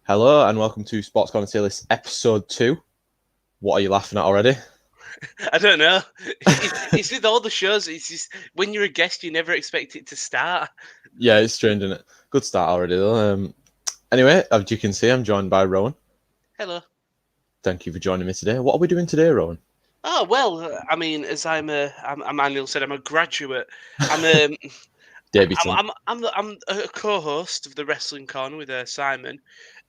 Hello and welcome to Sports Corner Tier List episode 2. What are you laughing at already? I don't know. It's with all the shows. It's just when you're a guest, you never expect it to start. Yeah, it's strange, isn't it? Good start already though. Anyway, as you can see, I'm joined by Rowan. Hello. Thank you for joining me today. What are we doing today, Rowan? Oh well, I mean, as I'm Manuel said, I'm a graduate. I'm a, Debutant. I'm a co-host of the Wrestling Corner with Simon,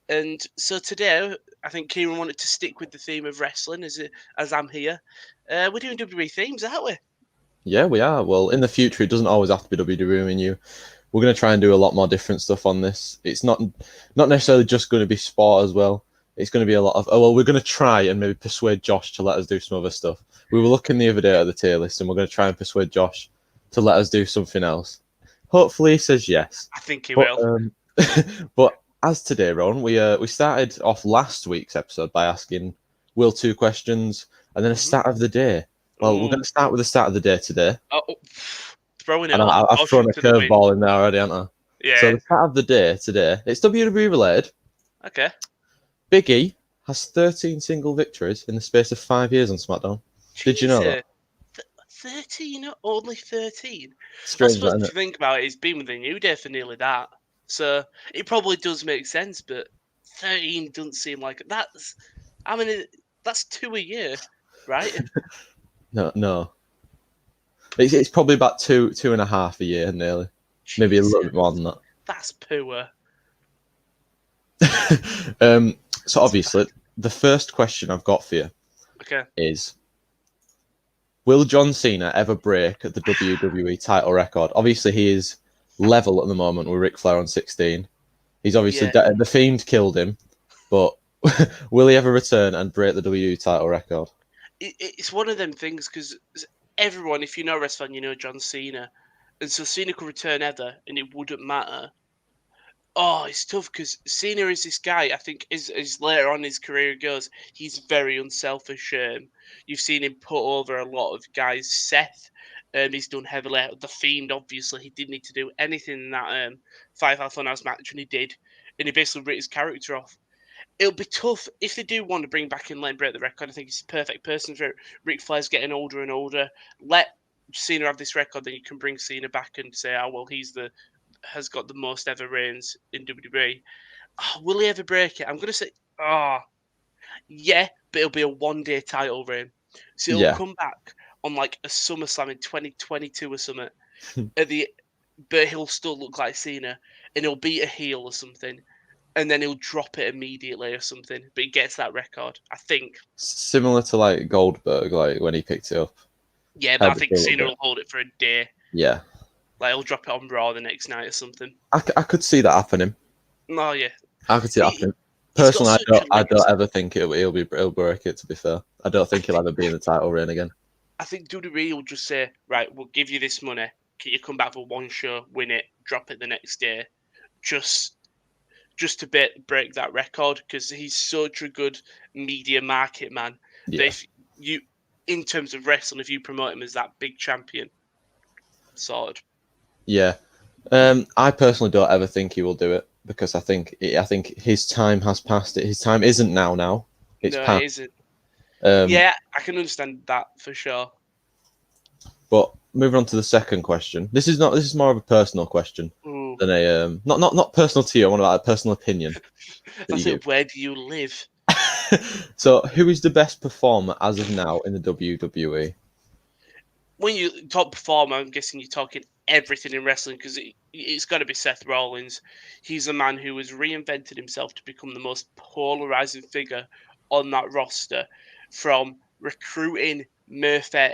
and so today I think Kieren wanted to stick with the theme of wrestling as I'm here. We're doing WWE themes, aren't we? Yeah, we are. Well, in the future, it doesn't always have to be WWE. I mean, we're going to try and do a lot more different stuff on this. It's not necessarily just going to be sport as well. It's going to be a lot of, we're going to try and maybe persuade Josh to let us do some other stuff. We were looking the other day at the tier list and we're going to try and persuade Josh to let us do something else. Hopefully he says yes. I think he But will. but as today, Ron, we started off last week's episode by asking Will 2 questions and then a Mhm. start of the day. Well, we're going Ooh. to start with the start of the day today. Oh, throwing it And all I've thrown caution a to the wind. curveball in there already, haven't I? So Yeah. the start of the day today, it's WWE related. Okay. Big E has 13 single victories in the space of 5 years on SmackDown. Did you know that? Jesus. 13, only 13. I Strange, that, suppose isn't if it? you think about it, he's been with the New Day for nearly that. So it probably does make sense, but 13 doesn't seem like it. I mean, that's 2 a year, right? No, no. It's probably about two and a half a year, nearly. Maybe a little bit more Jesus, than that's poor. that. So That's obviously, bad. the first question I've got for you Okay. is: will John Cena ever break the WWE title record? Obviously, he is level at the moment with Ric Flair on 16. He's obviously Yeah, the Fiend killed him, but will he ever return and break the WWE title record? it's one of them things because everyone, if you know wrestling, you know John Cena, and so Cena could return ever, and it wouldn't matter. Oh, it's tough because Cena is this guy. I think as later on in his career goes, he's very unselfish. You've seen him put over a lot of guys. Seth, he's done heavily. The Fiend, obviously, he didn't need to do anything in that 5 hour Funhouse match, and he did, and he basically wrote his character off. It'll be tough if they do want to bring back in Let break the record. I think he's the perfect person for it. Ric Flair's getting older and older. Let Cena have this record, then you can bring Cena back and say, "Oh well, he's the has got the most ever reigns in WWE." Oh, will he ever break it? I'm gonna say, yeah, but it'll be a 1 day title reign. So it'll Yeah, come back on like a SummerSlam in 2022 or something. At the but he'll still look like Cena, and he'll beat a heel or something, and then he'll drop it immediately or something. But he gets that record, I think. similar to like Goldberg, like when he picked it up, Yeah, but I held it think for a little Cena bit. will hold it for a day. Yeah, Like he'll drop it on Raw the next night or something. I could see that happening. Oh yeah, I could see it he, happening. he's got Personally, such a I don't legacy. ever think he'll break it. To be fair, I don't I think he'll think ever be in the title reign again. I think WWE will just say, right, we'll give you this money. Can you come back for one show, win it, drop it the next day, just just to break that record because he's such a good media market man that Yeah, if you, in terms of wrestling, if you promote him as that big champion, sorted. yeah. I personally don't ever think he will do it because I think his time has passed. His time isn't now. Now it's No, it past. isn't. Um, Yeah, I can understand that for sure. but moving on to the second question. This is not. This is more of a personal question Ooh. than a not personal to you. I want about a personal opinion that I you give. said, where do you live? So, who is the best performer as of now in the WWE? When you talk performer, I'm guessing you're talking everything in wrestling because it's got to be Seth Rollins. He's a man who has reinvented himself to become the most polarizing figure on that roster, from recruiting Murphy,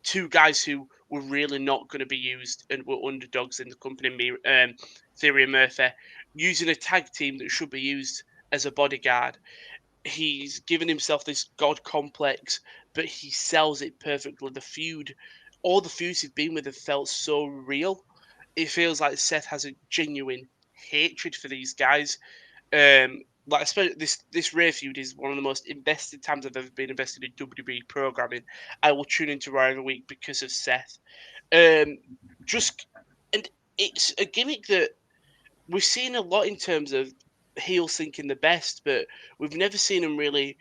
two guys who were really not going to be used and were underdogs in the company, Theory and Murphy, using a tag team that should be used as a bodyguard. He's given himself this god complex, but he sells it perfectly. All the feuds he's been with have felt so real. It feels like Seth has a genuine hatred for these guys. Like especially this Ray feud is one of the most invested times I've ever been invested in WWE programming. I will tune into Raw every week because of Seth. Um, just and it's a gimmick that we've seen a lot in terms of. heels thinking the best, but we've never seen him really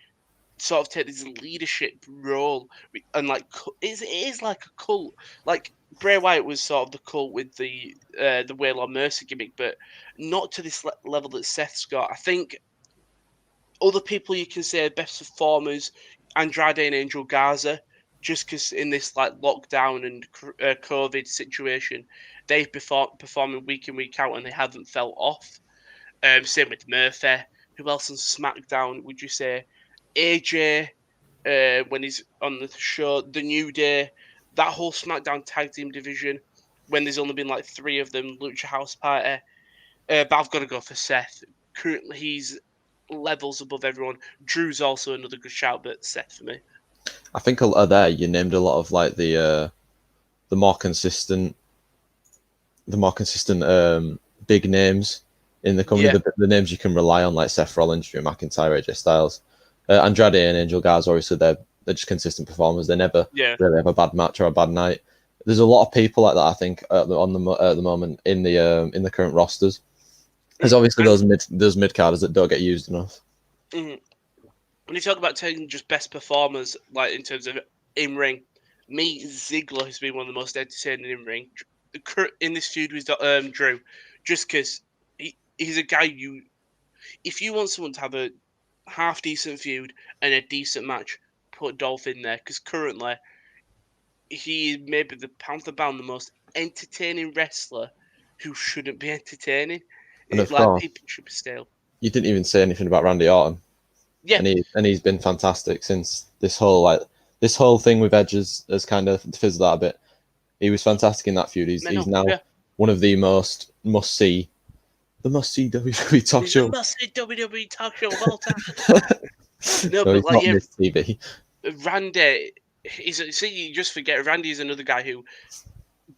sort of take this leadership role and like it is like a cult. Like Bray Wyatt was sort of the cult with the Waylon Mercy gimmick, but not to this level that Seth's got. I think other people you can say are best performers, Andrade and Angel Garza, just because in this like lockdown and COVID situation, they've performing week in week out and they haven't fell off. Same with Murphy. Who else on SmackDown would you say? AJ, when he's on the show, The New Day, that whole SmackDown tag team division, when there's only been like 3 of them, Lucha House Party. But I've got to go for Seth. Currently, he's levels above everyone. Drew's also another good shout, but Seth for me. I think there you named a lot of like the more consistent, big names in the company, the names you can rely on, like Seth Rollins, Drew McIntyre, AJ Styles, Andrade and Angel Garza. Obviously, they're just consistent performers. They never really have a bad match or a bad night. There's a lot of people like that, I think, at the moment in the current rosters. There's obviously those mid carders that don't get used enough. Mm-hmm. When you talk about taking just best performers, like in terms of in ring, Ziggler has been one of the most entertaining in ring in this feud with Drew, just because he's a guy if you want someone to have a half decent feud and a decent match, put Dolph in there because currently he may be the pound for pound the most entertaining wrestler who shouldn't be entertaining. And of like course, people should be stale. You didn't even say anything about Randy Orton. Yeah, and he's been fantastic since this whole thing with Edge has kind of fizzled out a bit. He was fantastic in that feud. He's now one of the must see WWE talk show. The must see WWE talk show of all time. No, but like TV. Randy, you just forget Randy is another guy who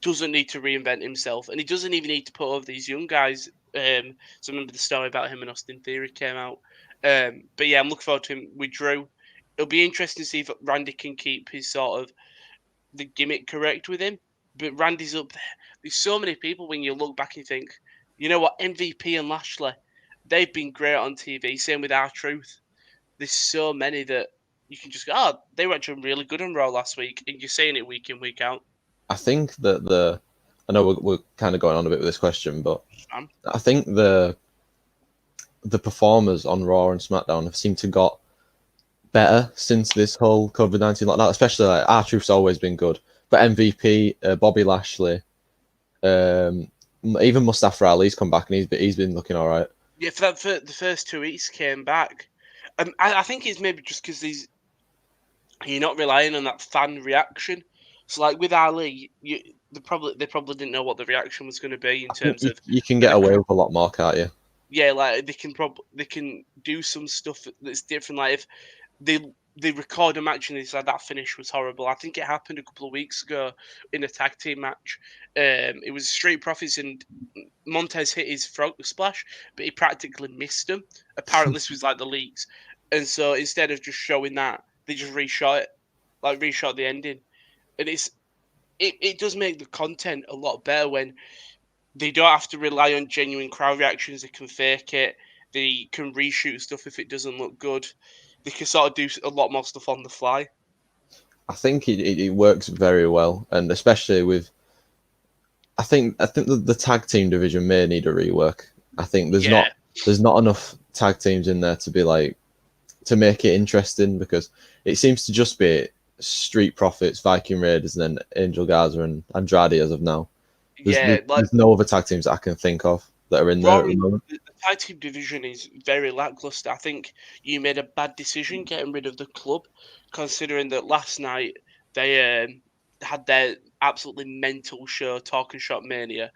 doesn't need to reinvent himself, and he doesn't even need to put over these young guys. So I remember the story about him and Austin Theory came out. But yeah, I'm looking forward to him with Drew. It'll be interesting to see if Randy can keep his sort of the gimmick correct with him. But Randy's up there. There's so many people when you look back and think, you know what, MVP and Lashley, they've been great on TV. Same with R-Truth. There's so many that you can just go, oh, they were actually really good on Raw last week, and you're saying it week in, week out. I think that I know we're kind of going on a bit with this question, but I think the performers on Raw and SmackDown have seemed to got better since this whole COVID-19 lockdown, especially like R-Truth's always been good, but MVP, Bobby Lashley, even Mustafa Ali's come back and he's been looking all right. Yeah, for the first 2 weeks came back. I think it's maybe just because you're not relying on that fan reaction. So like with Ali, they probably didn't know what the reaction was going to be in terms of. You can get away with a lot more, can't you? Yeah, like they can do some stuff that's different. Like if they record a match and they said that finish was horrible. I think it happened a couple of weeks ago in a tag team match. It was Street Profits and Montez hit his frog splash, but he practically missed him. Apparently, this was like the leaks, and so instead of just showing that, they just reshot the ending, and it does make the content a lot better when they don't have to rely on genuine crowd reactions. They can fake it. They can reshoot stuff if it doesn't look good. They can sort of do a lot more stuff on the fly. I think it works very well, and especially with. I think the tag team division may need a rework. I think there's not enough tag teams in there to be like to make it interesting because it seems to just be Street Profits, Viking Raiders, and then Angel Garza and Andrade as of now. There's no other tag teams that I can think of that are in there at the moment. The tag team division is very lackluster. I think you made a bad decision getting rid of the club, considering that last night they had their absolutely mental show, Talking Shop Mania,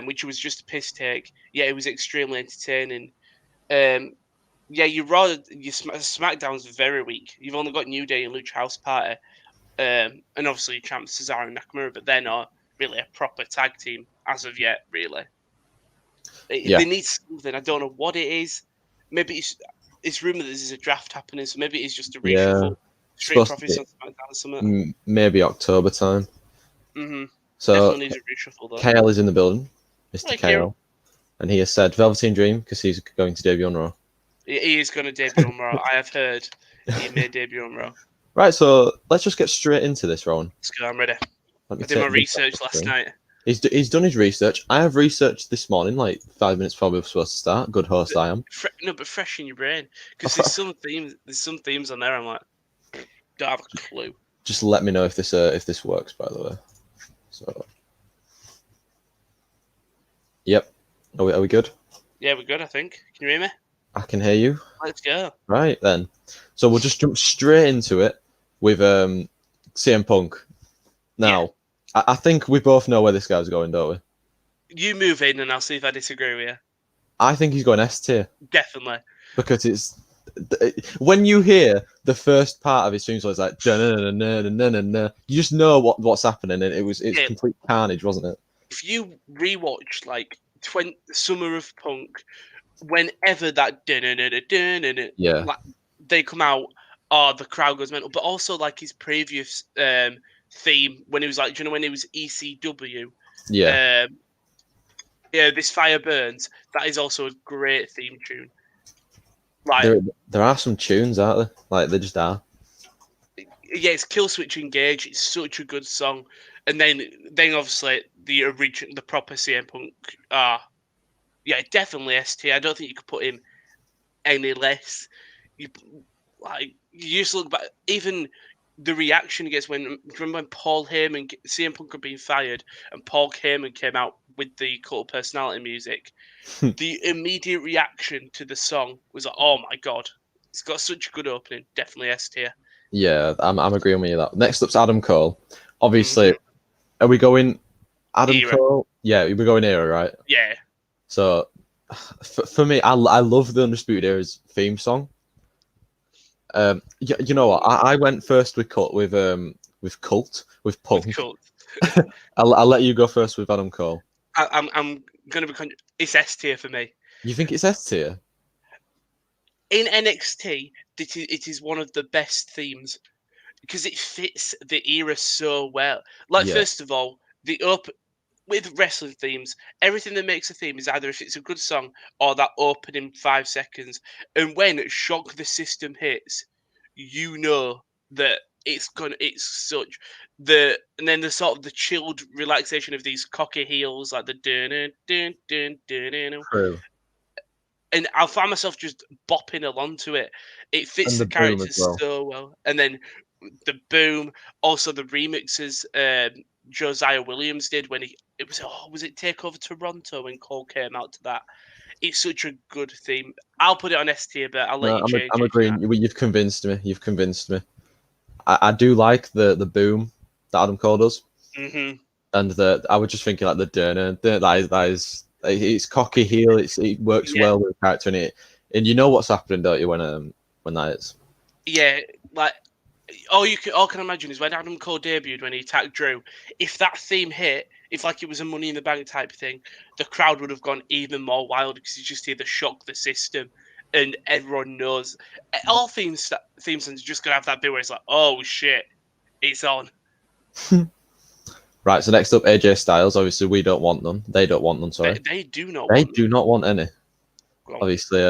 which was just a piss take. Yeah, it was extremely entertaining. Your SmackDown's very weak. You've only got New Day and Lucha House Party, and obviously champs Cesaro and Nakamura, but they're not really a proper tag team as of yet, really. They need something. I don't know what it is. Maybe it's rumored there's a draft happening, so maybe it's just a reshuffle. Yeah. Street Profits on SmackDown or something. Maybe October time. Mm-hmm. So definitely needs a reshuffle though. Kale is in the building. Mr. Kale. and he has said Velveteen Dream because he's going to debut on Raw. He is going to debut on Raw. I have heard he may debut on Raw. Right, so let's just get straight into this, Rowan. Let's go. I'm ready. Let me I did my take the research last screen. night. He's done his research. I have researched this morning, like 5 minutes before we were supposed to start. Good host I am. No, but fresh in your brain because there's some themes on there. I'm like, don't have a clue. Just let me know if this works. By the way, so yep. Are we good? Yeah, we're good. I think. Can you hear me? I can hear you. Let's go. Right then. So we'll just jump straight into it with CM Punk. Now, I think we both know where this guy's going, don't we? You move in, and I'll see if I disagree with you. I think he's going S tier Definitely. because it's when you hear the first part of his theme song, it's like you just know what's happening, and it's complete carnage, wasn't it? If you rewatch like Summer of Punk, whenever that like, they come out, the crowd goes mental. But also like his previous theme when he was like, do you know when he was ECW? Yeah. This fire burns. That is also a great theme tune. Like there are some tunes, aren't there? Like they just are. Yeah, it's Kill Switch Engage. It's such a good song. And then obviously the proper CM Punk. Yeah, definitely ST. I don't think you could put him any less. You just look back, even the reaction he gets remember when Paul Heyman, CM Punk had been fired, and Paul Heyman came out with the Cult of Personality music. The immediate reaction to the song was like, "Oh my god, it's got such a good opening." Definitely S tier. Yeah, I'm agreeing with you that. Next up's Adam Cole. Obviously, are we going Adam Era. Cole? Yeah, we're going era, right? Yeah. So, for me, I love the Undisputed Era's theme song. You know what? I went first with Punk. With Cult. I'll let you go first with Adam Cole. I'm gonna be. It's S tier for me. You think it's S tier? In NXT, it is one of the best themes because it fits the era so well. Like, first of all, with wrestling themes, everything that makes a theme is either if it's a good song or that opening 5 seconds. And when Shock the System hits, you know that it's such and then the sort of the chilled relaxation of these cocky heels, like the dun dun dun dun dun. True. And I'll find myself just bopping along to it. It fits the characters so well. And then the boom, also the remixes Josiah Williams did when was it Takeover Toronto when Cole came out to that. It's such a good theme. I'll put it on S tier, but I'll let you change. I'm agreeing. You've convinced me. I do like the boom that Adam Cole does, and I was just thinking like the that is it's cocky heel. It works well with the character in it, and you know what's happening, don't you? When that is. Yeah, like all I can imagine is when Adam Cole debuted when he attacked Drew. If that theme hit, if like it was a Money in the Bank type thing, the crowd would have gone even more wild because you just hear the Shock the System, and everyone knows. All theme songs are just gonna have that bit where it's like, oh shit, it's on. Right, so next up, AJ Styles. Obviously, we don't want them. They don't want them. Sorry, they do not. They do not want any. Obviously,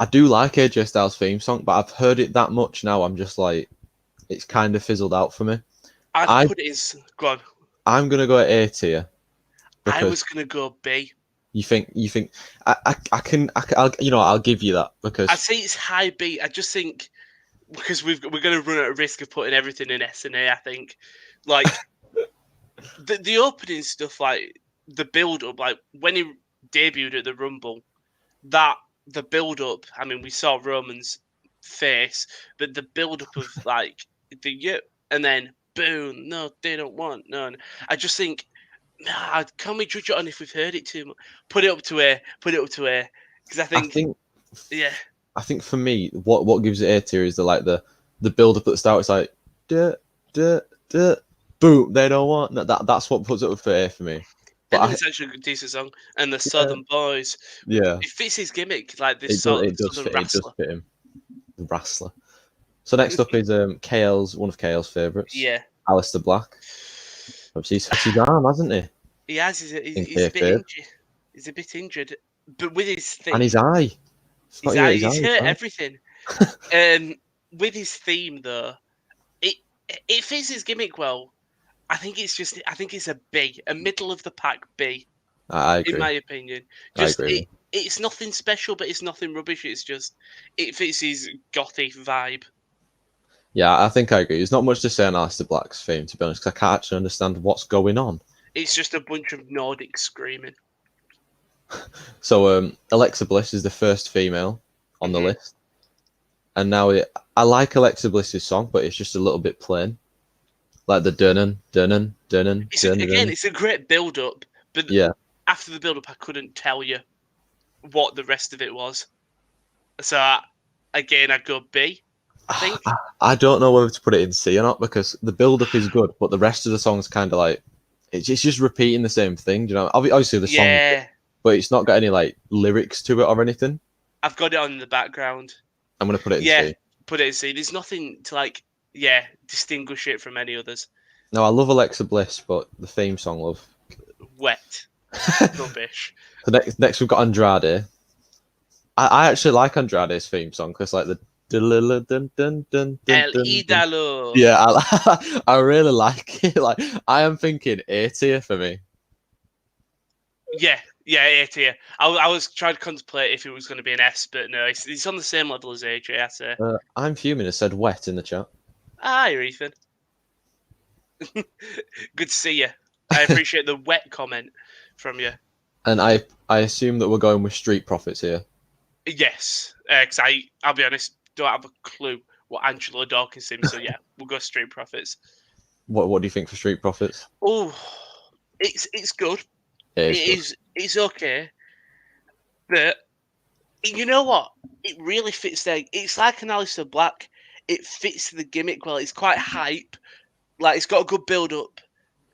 I do like AJ Styles' theme song, but I've heard it that much now. I'm just like, it's kind of fizzled out for me. I'd put it as go on. I'm gonna go at A tier. I was gonna go B. You think I'll give you that because I'd say it's high B. I just think because we're gonna run at a risk of putting everything in S and A. I think like the opening stuff, like the build up, like when he debuted at the Rumble, the build up. I mean, we saw Roman's face, but the build up of like and then boom. No, they don't want none. I just think. Nah, can we judge it on if we've heard it too much? Put it up to A. Because I think, yeah. I think for me, what gives it A tier is the build up at the start. It's like, boom. They don't want that's what puts it up for A for me. But it's actually a good decent song, and the Southern Boys. Yeah, it fits his gimmick. Like this sort of Southern wrestler. It does fit him. The wrestler. So next up is one of KL's favourites. Yeah, Aleister Black. He's his arm, hasn't he? He has. He's a bit injured. He's a bit injured, but with his theme, And his eye. he's hurt everything. With his theme though, it fits his gimmick well. I think it's a middle of the pack B. I agree. In my opinion, it's nothing special, but it's nothing rubbish. It's just it fits his gothic vibe. Yeah, I think I agree. There's not much to say on Aleister Black's theme, to be honest, because I can't actually understand what's going on. It's just a bunch of Nordic screaming. So Alexa Bliss is the first female on the list, and now I like Alexa Bliss's song, but it's just a little bit plain, like the dunnan. It's a great build up, but yeah, after the build up, I couldn't tell you what the rest of it was. So again, I'd go B. I think I don't know whether to put it in C or not, because the build up is good, but the rest of the song's kind of like it's just repeating the same thing. Do you know? Obviously the song. Yeah. But it's not got any like lyrics to it or anything. I've got it on in the background. I'm gonna put it in C. Put it in C. There's nothing to distinguish it from any others. No, I love Alexa Bliss, but the theme song, love. Wet. Rubbish. So next we've got Andrade. I actually like Andrade's theme song because like the El Idalo. Yeah, I really like it. Like I am thinking A tier for me. Yeah, A tier. I was trying to contemplate if it was going to be an S, but no, it's on the same level as AJ, I say. I'm fuming. I said wet in the chat. Hi, Ethan. Good to see you. I appreciate the wet comment from you. And I assume that we're going with Street Profits here. Yes, because I'll be honest, don't have a clue what Angelo Dawkins sings, so yeah, we'll go Street Profits. What do you think for Street Profits? Oh, it's good. It's okay, but you know what? It really fits there. It's like an Aleister Black. It fits the gimmick well. It's quite hype. Like it's got a good build up.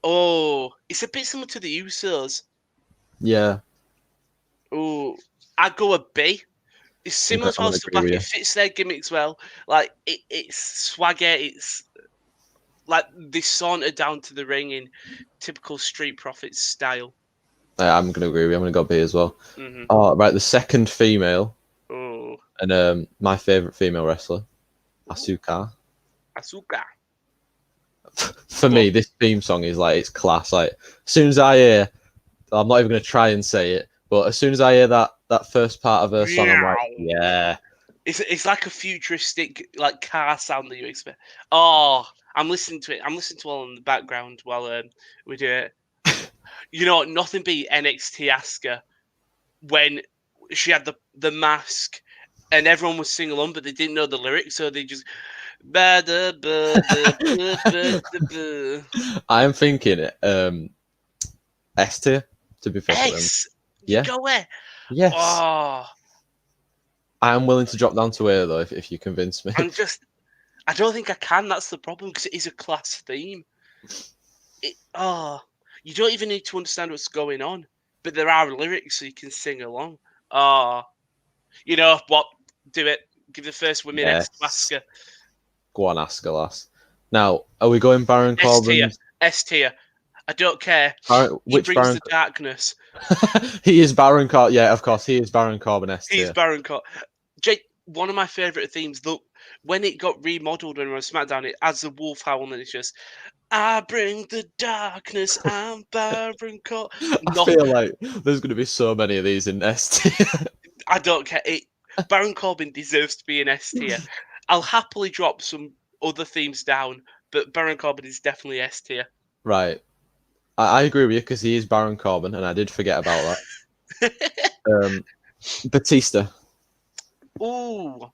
Oh, it's a bit similar to the Usos. Yeah. Oh, I'd go a B. It's similar to Aleister Black. It fits their gimmicks well. Like it's swagger. It's like they saunter down to the ring in typical Street Profits style. I'm going to agree with you. I'm going to go B as well. Mm-hmm. Oh, right. The second female. Oh. And my favourite female wrestler, Asuka. For me, this theme song is like, it's class. Like, as soon as I hear, I'm not even going to try and say it, but as soon as I hear that first part of her song, I'm like, yeah. It's like a futuristic like car sound that you expect. Oh, I'm listening to it. I'm listening to all in the background while we do it. You know, nothing beat NXT Asuka when she had the mask and everyone was singing along, but they didn't know the lyrics, so they just. I'm thinking S tier, to be fair. S? Yeah. Go where? Yes. Oh. I am willing to drop down to A though, if you convince me. I don't think I can. That's the problem because it is a class theme. You don't even need to understand what's going on, but there are lyrics so you can sing along. You know what? Do it. Give the first women S to Asuka. Go on, Asuka, lass. Now, are we going Baron Corbin? S tier. I don't care. He brings the darkness. He is Baron Corbin. Yeah, of course, he is Baron Corbin S tier. He's Baron Corbin. Jake, one of my favourite themes, though, when it got remodeled when we were on SmackDown, it adds the wolf howl and it's just, I bring the darkness, I'm Baron Corbin. I feel like there's going to be so many of these in S tier. I don't care. Baron Corbin deserves to be in S tier. I'll happily drop some other themes down, but Baron Corbin is definitely S tier. Right. I agree with you because he is Baron Corbin, and I did forget about that. Batista. Ooh.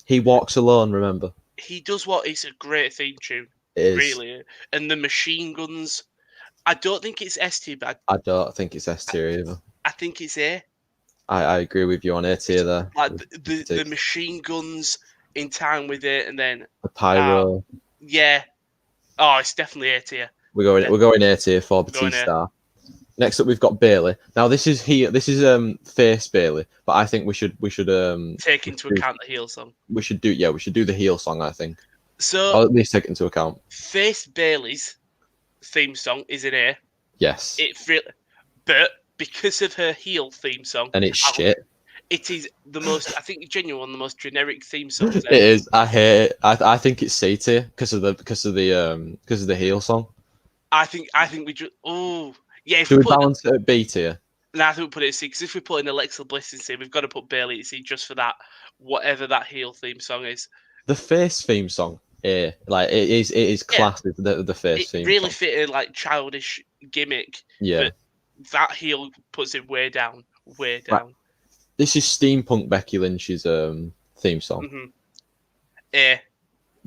He walks alone, remember? He does what? It's a great theme tune. It is. Really. And the machine guns. I don't think it's S tier, but I don't think it's S tier either. I think it's A. I agree with you on A tier there. Like the machine guns in time with it, and then the pyro. Yeah. Oh, it's definitely A tier. We're going A tier for Batista. Next up, we've got Bayley. Now this is face Bayley, but I think we should take into account the heel song. We should do the heel song. I think so. Or at least take it into account. Face Bayley's theme song is in A. Yes. But because of her heel theme song. And it's shit. It is the most, I think, genuine, the most generic theme songs It ever. is. I hate it. I think it's C tier because of the heel song. I think we just if Do we we put balance it at B tier? no, I think we put it at C, because if we put in Alexa Bliss in C, we've got to put Bailey at C just for that, whatever that heel theme song is. The face theme song, like it is classed as the face It theme really song. fitted like childish gimmick, Yeah. but that heel puts it way down, way Right. down. This is steampunk Becky Lynch's theme song. Mm-hmm. Yeah.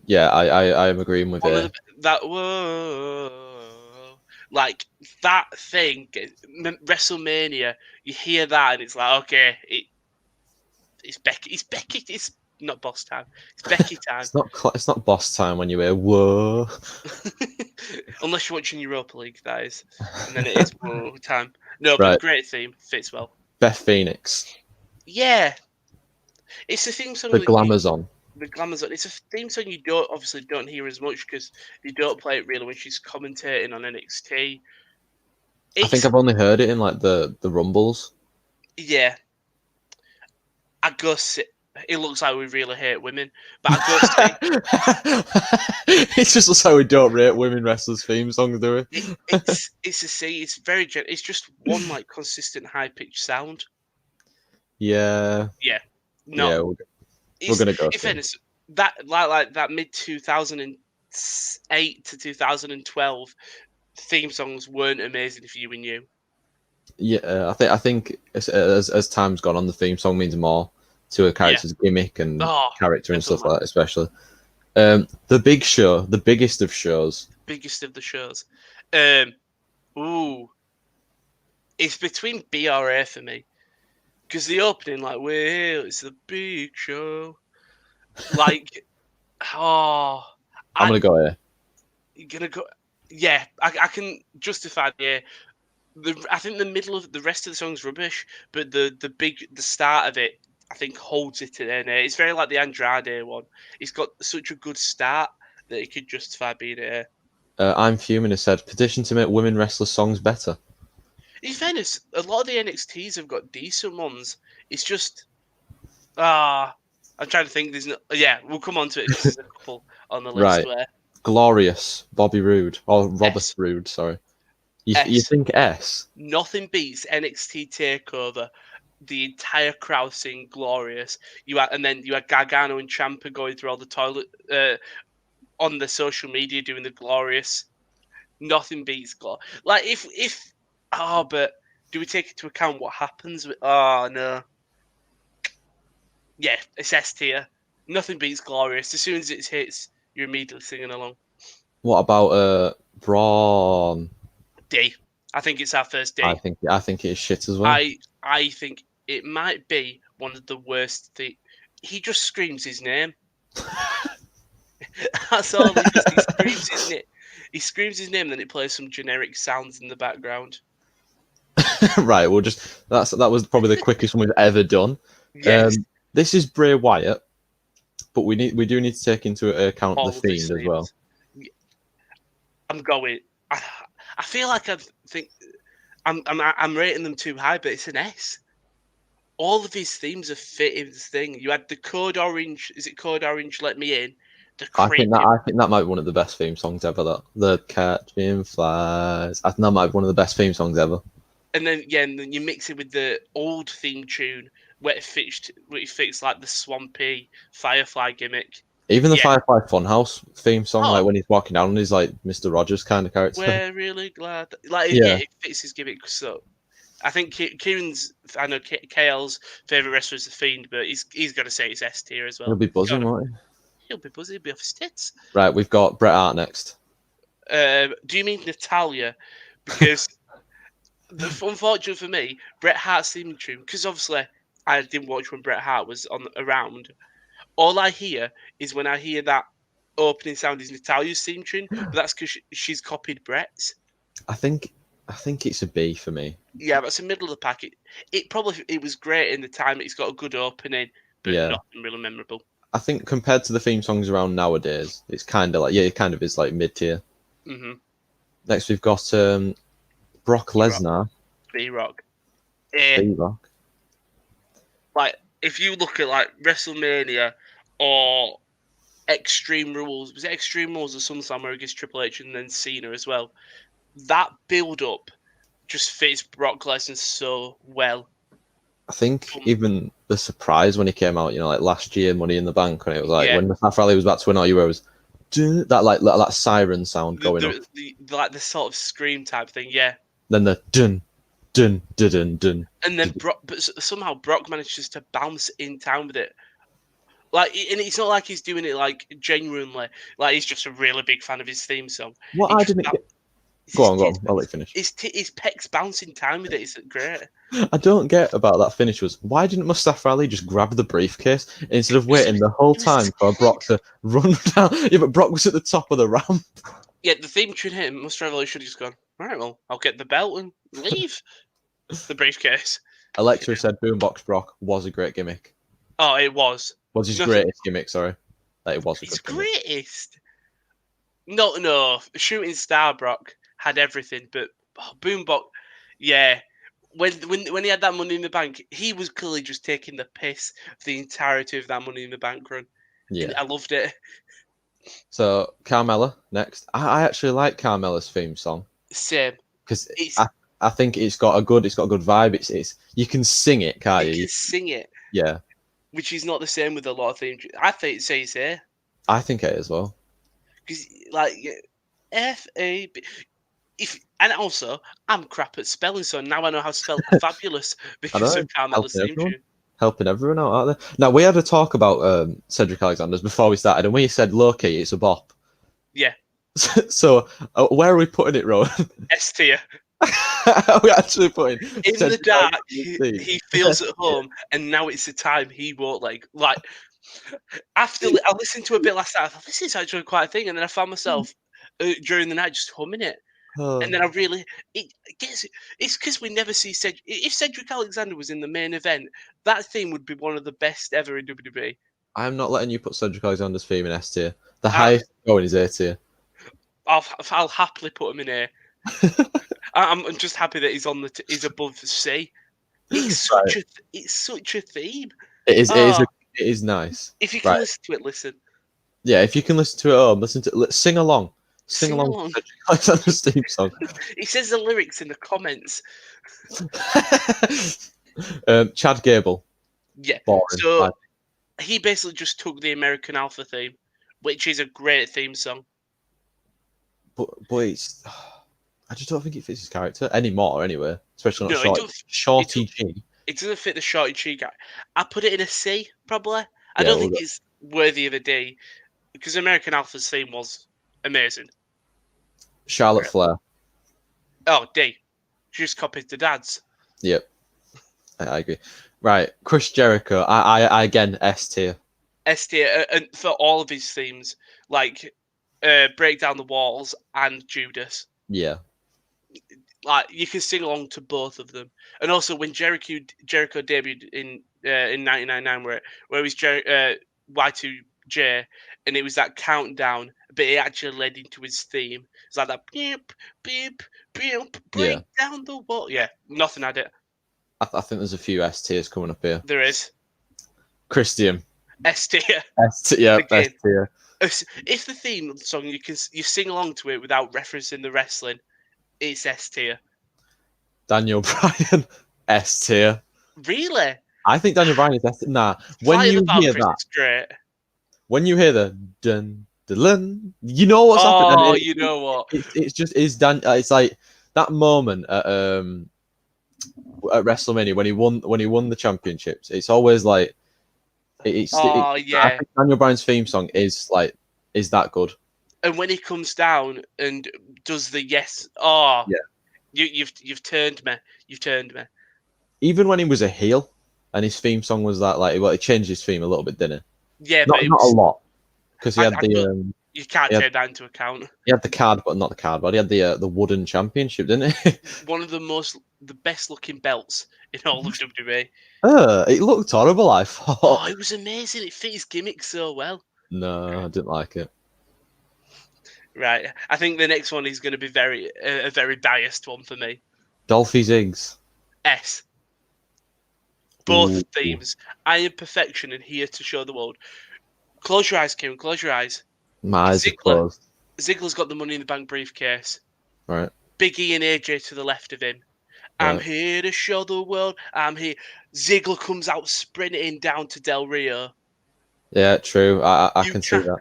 Yeah, I am agreeing with One it. of that whoa, like that thing, WrestleMania. You hear that and it's like, okay, it's Becky. It's not boss time. It's Becky time. It's not boss time when you hear whoa. Unless you're watching Europa League, that is, and then it is whoa time. No, but Right. great theme, fits well. Beth Phoenix. Yeah, it's a theme song. The Glamazon. The Glamazon. It's a theme song you obviously don't hear as much because you don't play it really when she's commentating on NXT. I think I've only heard it in like the Rumbles. Yeah. It looks like we really hate women, but I It's just also we don't rate women wrestlers' theme songs, do we? it's a C. It's very it's just one like consistent high pitched sound. Yeah. Yeah. Yeah, we're gonna go. In fairness, that like that mid 2008 to 2012 theme songs weren't amazing for you and you. Yeah, I think as time's gone on, the theme song means more to a character's gimmick and character and stuff like that, especially. The Big Show, the biggest of shows. Biggest of the shows. It's between B or A for me. Because the opening, like, well, it's the Big Show. Like, I'm gonna go here. You're gonna go, yeah. I can justify the A. I think the middle of the rest of the song's rubbish, but the start of it, I think, holds it in an A. It's very like the Andrade one. It's got such a good start that it could justify being A. I'm Fuming has said petition to make women wrestler songs better. In fairness, a lot of the NXTs have got decent ones. It's just, I'm trying to think. We'll come on to it because there's a couple on the list. Right. Where Glorious, Bobby Roode, or Robert Roode, sorry. You think S? Nothing beats NXT Takeover. The entire crowd sing "Glorious." And then you had Gargano and Ciampa going through all the toilet on the social media doing the "Glorious." Nothing beats Glorious. Like but do we take into account what happens? Oh no. Yeah, it's S tier. Nothing beats Glorious. As soon as it hits, you're immediately singing along. What about Braun? D. I think it's our first D. I think it is shit as well. I think it might be one of the worst. He just screams his name. That's all he does. He screams his name. He screams his name, and then it plays some generic sounds in the background. Right. We'll just that was probably the quickest one we've ever done. Yes. This is Bray Wyatt, but we do need to take into account All the Fiend as well. I'm going. I feel like I'm rating them too high, but it's an S. All of his themes are fit in this thing. You had the Code Orange. Is it Code Orange? Let Me In. I think that might be one of the best theme songs ever. The Catching Flies. I think that might be one of the best theme songs ever. And then you mix it with the old theme tune where it fixed like the swampy Firefly gimmick. Even the Firefly Funhouse theme song, like when he's walking down, he's like Mr. Rogers kind of character. We're really glad. It fits his gimmick. So I think Kieran's, I know KL's favourite wrestler is The Fiend, but he's got to say it's S tier as well. He'll be buzzing, won't he? He'll be buzzing. He'll be off his tits. Right, we've got Bret Hart next. Do you mean Natalia? Because unfortunately for me, Bret Hart's theme tune, because obviously I didn't watch when Bret Hart was around. All I hear is when I hear that opening sound is Natalia's theme tune, but that's because she's copied Bret's. I think it's a B for me. Yeah, that's the middle of the pack. It was great in the time. It's got a good opening, but nothing really memorable. I think compared to the theme songs around nowadays, it's kind of like it kind of is like mid tier. Mm-hmm. Next we've got Brock Lesnar. B-Rock. B-Rock. Like, if you look at like WrestleMania or Extreme Rules, was it Extreme Rules or SummerSlam where he gets Triple H and then Cena as well? That build up just fits Brock Lesnar so well. I think even the surprise when he came out, like last year, Money in the Bank, when it was like when Mustafa Ali was about to win all, you were that siren sound going off. The sort of scream type thing, yeah. Then the dun dun dun dun dun. And then somehow Brock manages to bounce in time with it. Like, and it's not like he's doing it like genuinely. Like, he's just a really big fan of his theme song. What I didn't get. Go on. I'll let you finish. His pecs bouncing time with it is great. I don't get about that finish was why didn't Mustafa Ali just grab the briefcase instead of waiting the whole time for Brock to run down? Yeah, but Brock was at the top of the ramp. Yeah, the theme tune hit. Mustafa Ali should have just gone, all right, well, I'll get the belt and leave the briefcase. Alexa said Boombox Brock was a great gimmick. Oh, it was. Was his greatest gimmick, sorry. That it was his greatest. No. Shooting Star Brock had everything, but Boombox, yeah. When he had that Money in the Bank, he was clearly just taking the piss of the entirety of that Money in the Bank run. Yeah, I loved it. So Carmella next. I actually like Carmella's theme song. Same, because I think it's got a good vibe. It's you can sing it, can't you? You can sing it. Yeah. Which is not the same with a lot of themes. I think it says here. I think it as well. Because like F-A-B. And also, I'm crap at spelling, so now I know how to spell fabulous because of Carmella's theme tune. Helping everyone out, aren't they? Now, we had a talk about Cedric Alexander's before we started, and we said, low-key, it's a bop. Yeah. So, where are we putting it, Rowan? S tier. We actually putting in Cedric the dark. He feels at home, and now it's the time he won't like. After I listened to a bit last night, I thought this is actually quite a thing, and then I found myself during the night just humming it. And then it's because we never see Cedric. If Cedric Alexander was in the main event, that theme would be one of the best ever in WWE. I'm not letting you put Cedric Alexander's theme in S tier. The highest going is A tier. I'll happily put him in A. I'm just happy that he's above C. It's such a theme. It is. It is nice. If you can listen to it, listen. Yeah, if you can listen to it, listen to it. Sing along. Sing along. Alexander's theme song. He says the lyrics in the comments. Chad Gable. Yeah. So he basically just took the American Alpha theme, which is a great theme song. But it's, I just don't think it fits his character anymore. Anyway, especially not Shorty G. It doesn't fit the Shorty G guy. I put it in a C probably. I don't think it's worthy of a D because American Alpha's theme was amazing. Charlotte Flair. Oh, D. She just copied the dad's. Yep. I agree. Right. Chris Jericho. I again, S tier. S tier. And for all of his themes, like Break Down the Walls and Judas. Yeah. Like, you can sing along to both of them. And also, when Jericho debuted in 1999, where it was Y2J, and it was that countdown, but it actually led into his theme. It's like that beep, beep, beep, break down the wall. Yeah, nothing had it. I think there's a few S tiers coming up here. There is. Christian. S tier. S tier. S tier. If the theme song you sing along to it without referencing the wrestling, it's S tier. Daniel Bryan, S tier. Really? I think Daniel Bryan is S tier. Nah, when you hear that, great. When you hear the dun dun, you know what's happening. Oh, you know what? It's like that moment at WrestleMania when he won the championships. It's always like I think Daniel Bryan's theme song is that good. And when he comes down and does the yes, you've turned me. You've turned me. Even when he was a heel, and his theme song was that he changed his theme a little bit, didn't he? Yeah, not a lot, because he had you can't take that into account. He had the card, but not the card. But he had the wooden championship, didn't he? One of the best looking belts in all of WWE. It looked horrible. I thought. Oh, it was amazing. It fit his gimmick so well. No, I didn't like it. Right, I think the next one is going to be a very biased one for me. Dolphy Ziggs. S. Both Ooh. themes. I Am Perfection and Here to Show the World. Close your eyes, Kieran. Close your eyes. My eyes are Ziggler. closed. Ziggler's got the Money in the Bank briefcase. Right, Big E and AJ to the left of him. I'm right. here to show the world. I'm here. Ziggler comes out sprinting down to Del Rio. Yeah, true. I You can see can't. that.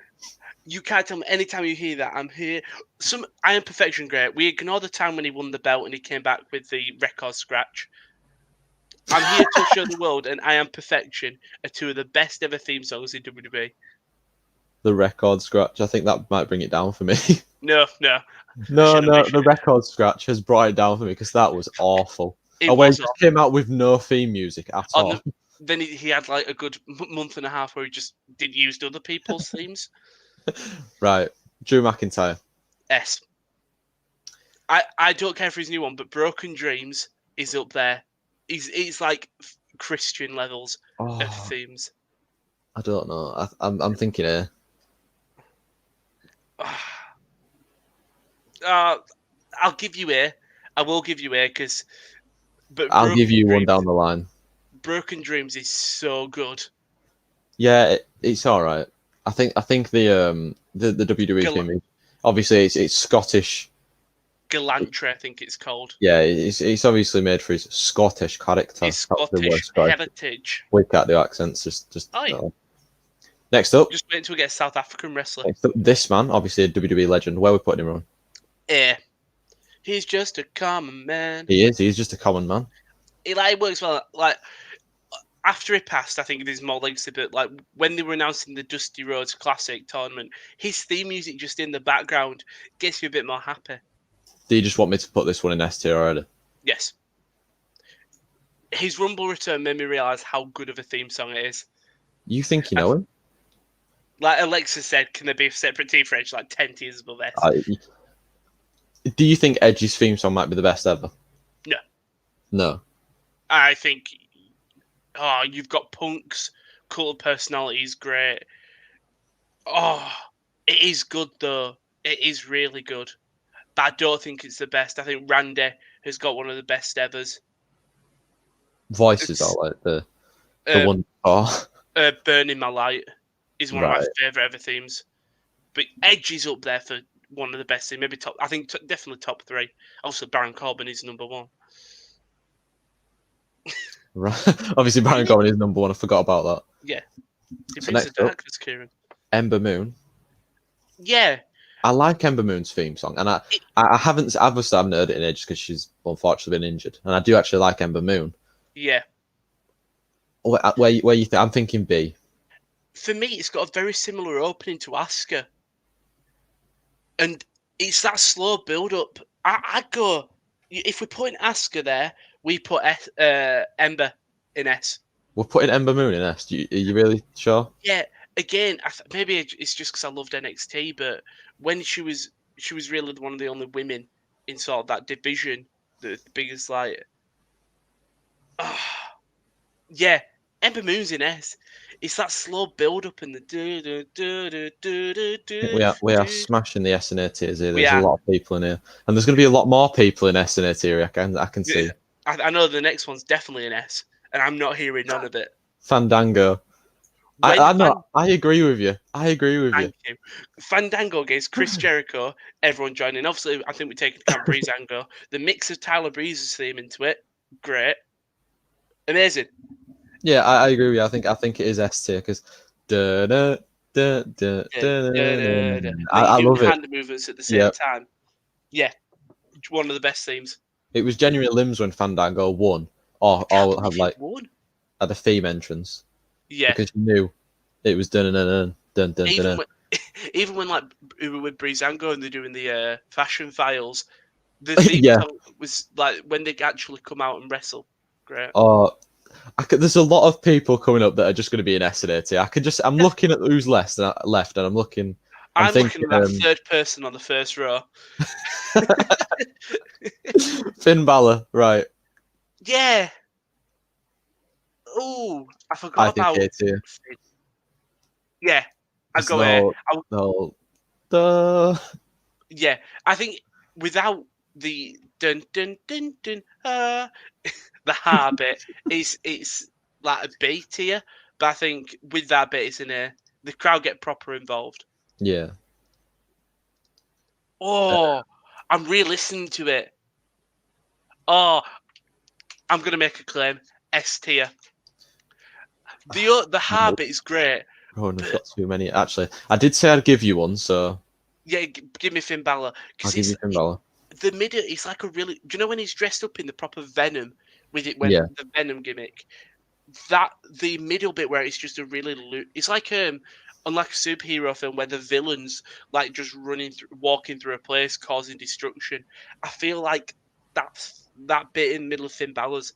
You can't tell me anytime you hear that. I'm here. Some I Am Perfection, great. We ignore the time when he won the belt and he came back with the record scratch. I'm here to show the world, and I Am Perfection are two of the best ever theme songs in WWE. The record scratch. I think that might bring it down for me. No, I No, should have no, mentioned the it. record scratch has brought it down for me because that was awful. It And when was it just came out with no theme music at on all. the. Then he had like a good month and a half where he just didn't use other people's themes. Right, Drew McIntyre. S. I don't care for his new one, but Broken Dreams is up there. He's like Christian levels of Oh, themes. I don't know. I'm thinking here. I'll give you A. I will give you A because, but I'll give Broken you one Dreams, down the line. Broken Dreams is so good. Yeah, it's all right. I think the WWE Gal- theme, obviously it's Scottish. Galantry, I think it's called. Yeah, it's obviously made for his Scottish character. His That's the Scottish worst choice. heritage. We can't do accents. Just Oh yeah. Next up, Just wait until we get a South African wrestler. this man, obviously a WWE legend. Where are we putting him on? A. He's just a common man. He's just a common man. It like works well. Like after he passed, I think there's more legacy. But like when they were announcing the Dusty Rhodes Classic tournament, his theme music just in the background gets you a bit more happy. Do you just want me to put this one in S tier already? Yes. His Rumble return made me realize how good of a theme song it is. You think you know him? Like Alexa said, can there be a separate team for Edge like 10 tiers above S? Do you think Edge's theme song might be the best ever? No. No. I think, you've got Punk's cool personality is great. Oh, it is good though. It is really good. But I don't think it's the best. I think Randy has got one of the best evers. Voices are like the one. Oh, Burning My Light is one of my right. favourite ever themes. But Edge is up there for one of the best. Maybe top. I think definitely top 3. Also, Baron Corbin is number 1. Right. Obviously, Baron Corbin is number 1. I forgot about that. Yeah. He So brings the next up, darkness, Kieran. Ember Moon. Yeah. I like Ember Moon's theme song, and I haven't obviously I haven't heard it in Edge because she's unfortunately been injured, and I do actually like Ember Moon. Yeah. Where you think? I'm thinking B. For me, it's got a very similar opening to Asuka. And it's that slow build-up. I'd go, if we put in Asuka there, we put Ember in S. We're putting Ember Moon in S. Are you really sure? Yeah, again, maybe it's just because I loved NXT, but when she was really one of the only women in sort of that division, the biggest like, yeah, Ember Moon's in S. It's that slow build up and the We are smashing the S and A tiers here. We There's a are. lot of people in here, and there's going to be a lot more people in S and A tier. I can see. I know the next one's definitely an S, and I'm not hearing none of it. Fandango. I know. I agree with you. Thank you. Fandango against Chris Jericho. Everyone joining. Obviously, I think we take into account Breezango. The mix of Tyler Breeze's theme into it, great, amazing. Yeah, I agree with you. I think it is S tier because I love it. Hand movements at the same time. Yeah, one of the best themes. It was genuine limbs when Fandango won, or have like at the theme entrance. Yeah, because you knew it was dun. Even when like we were with Breezango and they're doing the fashion files, the theme song was like when they actually come out and wrestle. Great. Oh, there's a lot of people coming up that are just going to be in S and A tier. I'm looking at who's left, and I'm looking. I'm looking at that third person on the first row. Finn Balor, right? Yeah. Oh, I forgot about. I think A tier. Yeah, I'd go there. Yeah, I think without the dun dun dun dun the ha bit, it's like a B tier, but I think with that bit, it's in A. The crowd get proper involved. Yeah. Oh, I'm re-listening to it. Oh, I'm gonna make a claim. S tier. The hard bit is great, Oh, and we've but got too many. Actually, I did say I'd give you one, so yeah, give me Finn Balor I'll because give you Finn Balor. the middle. It's like a really. Do you know when he's dressed up in the proper Venom with it when Yeah. the Venom gimmick? That the middle bit where it's just a really it's like unlike a superhero film where the villains like just walking through a place causing destruction. I feel like that bit in the middle of Finn Balor's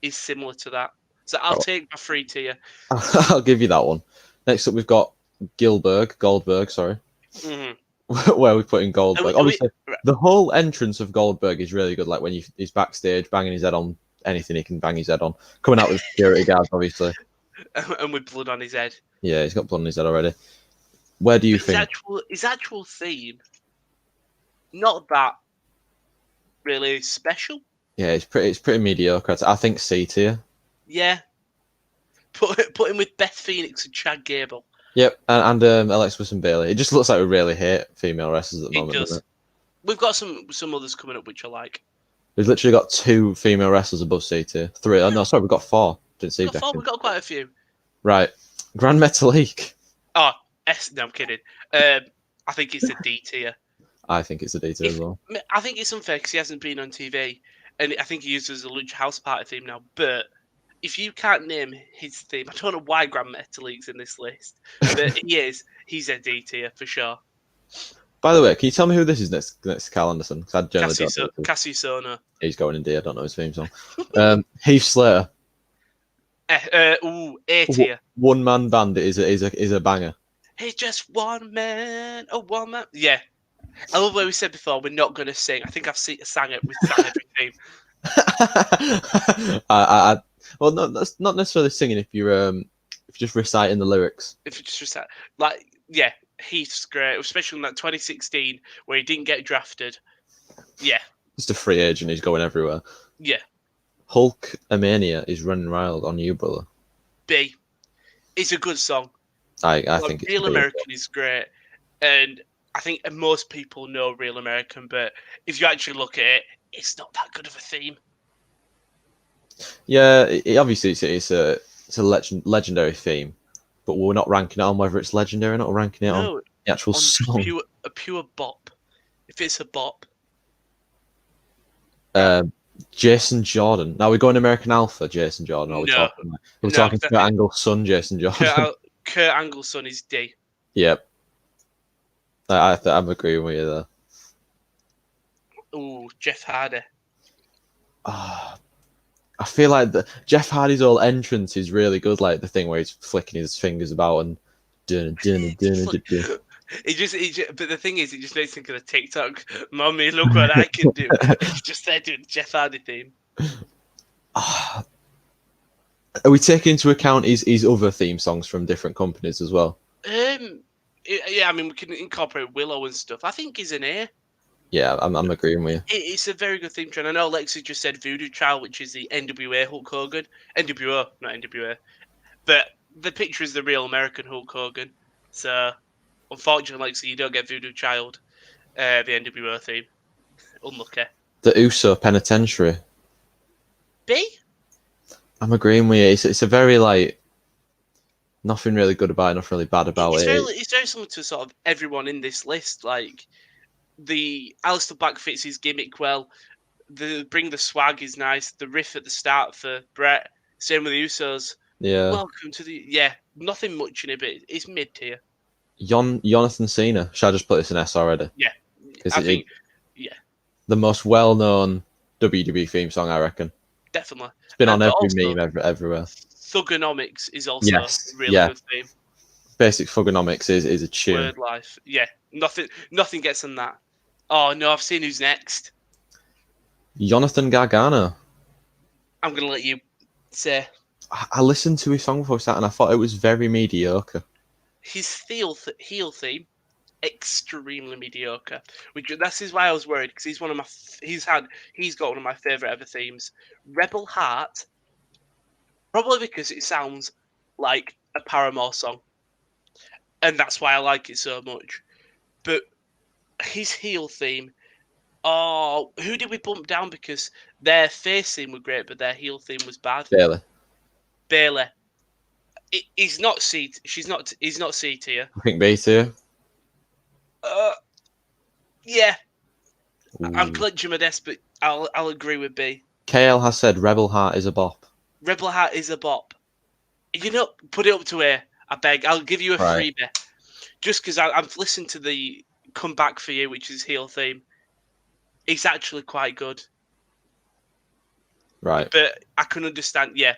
is similar to that. So I'll Oh, take my 3 tier. I'll give you that one. Next up, we've got Goldberg, sorry. Mm-hmm. Where we put in Goldberg. Are we, Obviously, the whole entrance of Goldberg is really good. Like when he's backstage banging his head on anything he can bang his head on. Coming out with security guards, obviously. and with blood on his head. Yeah, he's got blood on his head already. Where do you But think? his actual theme, not that really special. Yeah, it's pretty mediocre. I think C tier. Yeah. Put him with Beth Phoenix and Chad Gable. Yep, and Alexa and Bailey. It just looks like we really hate female wrestlers at the It moment, doesn't does. it? We've got some others coming up which I like. We've literally got 2 female wrestlers above C tier. 3. Oh, no, sorry, we've got 4. Didn't see Becky. We've got quite a few. Right. Grand Metalik. Oh, no, I'm kidding. I think it's a D tier. I think it's a D tier as well. I think it's unfair because he hasn't been on TV, and I think he uses a Lucha House Party theme now. But if you can't name his theme, I don't know why Grand Metalik's in this list, but he's a D tier for sure. By the way, can you tell me who this is next to Carl Anderson? Because I generally don't know. Cassie Sono. He's going in D. I don't know his theme song. Heath Slater. A tier. One man band is a banger. He's just one man. Yeah. I love what we said before. We're not going to sing. I think I've sang it with every theme. Well, no, that's not necessarily singing if you're just reciting the lyrics. If you just recite, like, yeah, Heath's great, especially in that 2016 where he didn't get drafted. Yeah. Just a free agent. He's going everywhere. Yeah. Hulk Amania is running wild on you, brother. B. It's a good song. I think Real American is great, and I think most people know Real American, but if you actually look at it, it's not that good of a theme. Yeah, obviously it's a legendary theme, but we're not ranking it on whether it's legendary or not. We're ranking it on the actual song. A pure bop. If it's a bop. Jason Jordan. Now we're going American Alpha, Jason Jordan. Or we're talking Kurt Angle's son, Jason Jordan. Kurt Angle's son is D. Yep. I'm agreeing with you there. Ooh, Jeff Hardy. I feel like Jeff Hardy's whole entrance is really good. Like the thing where he's flicking his fingers about and doing. But the thing is, it just makes me think of the TikTok. Mommy, look what I can do. It's just there doing Jeff Hardy theme. Are we taking into account his other theme songs from different companies as well? Yeah, I mean, we can incorporate Willow and stuff. I think he's an A. Yeah, I'm agreeing with you. It's a very good theme track. I know Lexi just said Voodoo Child, which is the NWA Hulk Hogan. NWO, not NWA. But the picture is the real American Hulk Hogan. So, unfortunately, Lexi, you don't get Voodoo Child, the NWO theme. Unlucky. The USO Penitentiary. B? I'm agreeing with you. It's a very, like, nothing really good about it, nothing really bad about it. It's very similar to sort of everyone in this list. Like, the Alistair Black fits his gimmick well. The Bring the Swag is nice. The riff at the start for Brett. Same with the Usos. Yeah. Welcome to the... Yeah, nothing much in it, but it's mid-tier. Jonathan Cena. Should I just put this in S already? Yeah. I think... Yeah. The most well-known WWE theme song, I reckon. Definitely. It's been on every meme everywhere. Thugonomics is also a really good theme. Basic Thugonomics is a tune. Word Life. Yeah. Nothing gets on that. Oh, no, I've seen who's next. Jonathan Gargano. I'm going to let you say. I listened to his song before that and I thought it was very mediocre. His heel theme, extremely mediocre. This is why I was worried, because he's got one of my favourite ever themes. Rebel Heart, Probably because it sounds like a Paramore song, and that's why I like it so much. But his heel theme, oh, who did we bump down because their face theme was great, but their heel theme was bad? Bailey. Bailey. He's not C. She's not. He's not C tier. I think B tier. Yeah, I'm Ooh. clenching my desk, but I'll agree with B. KL has said Rebel Heart is a bop. Rebel Heart is a bop. You know, put it up to A. I beg. I'll give you a Right. freebie. Just because I've listened to the Come Back For You, which is heel theme. It's actually quite good. Right. But I can understand, yeah.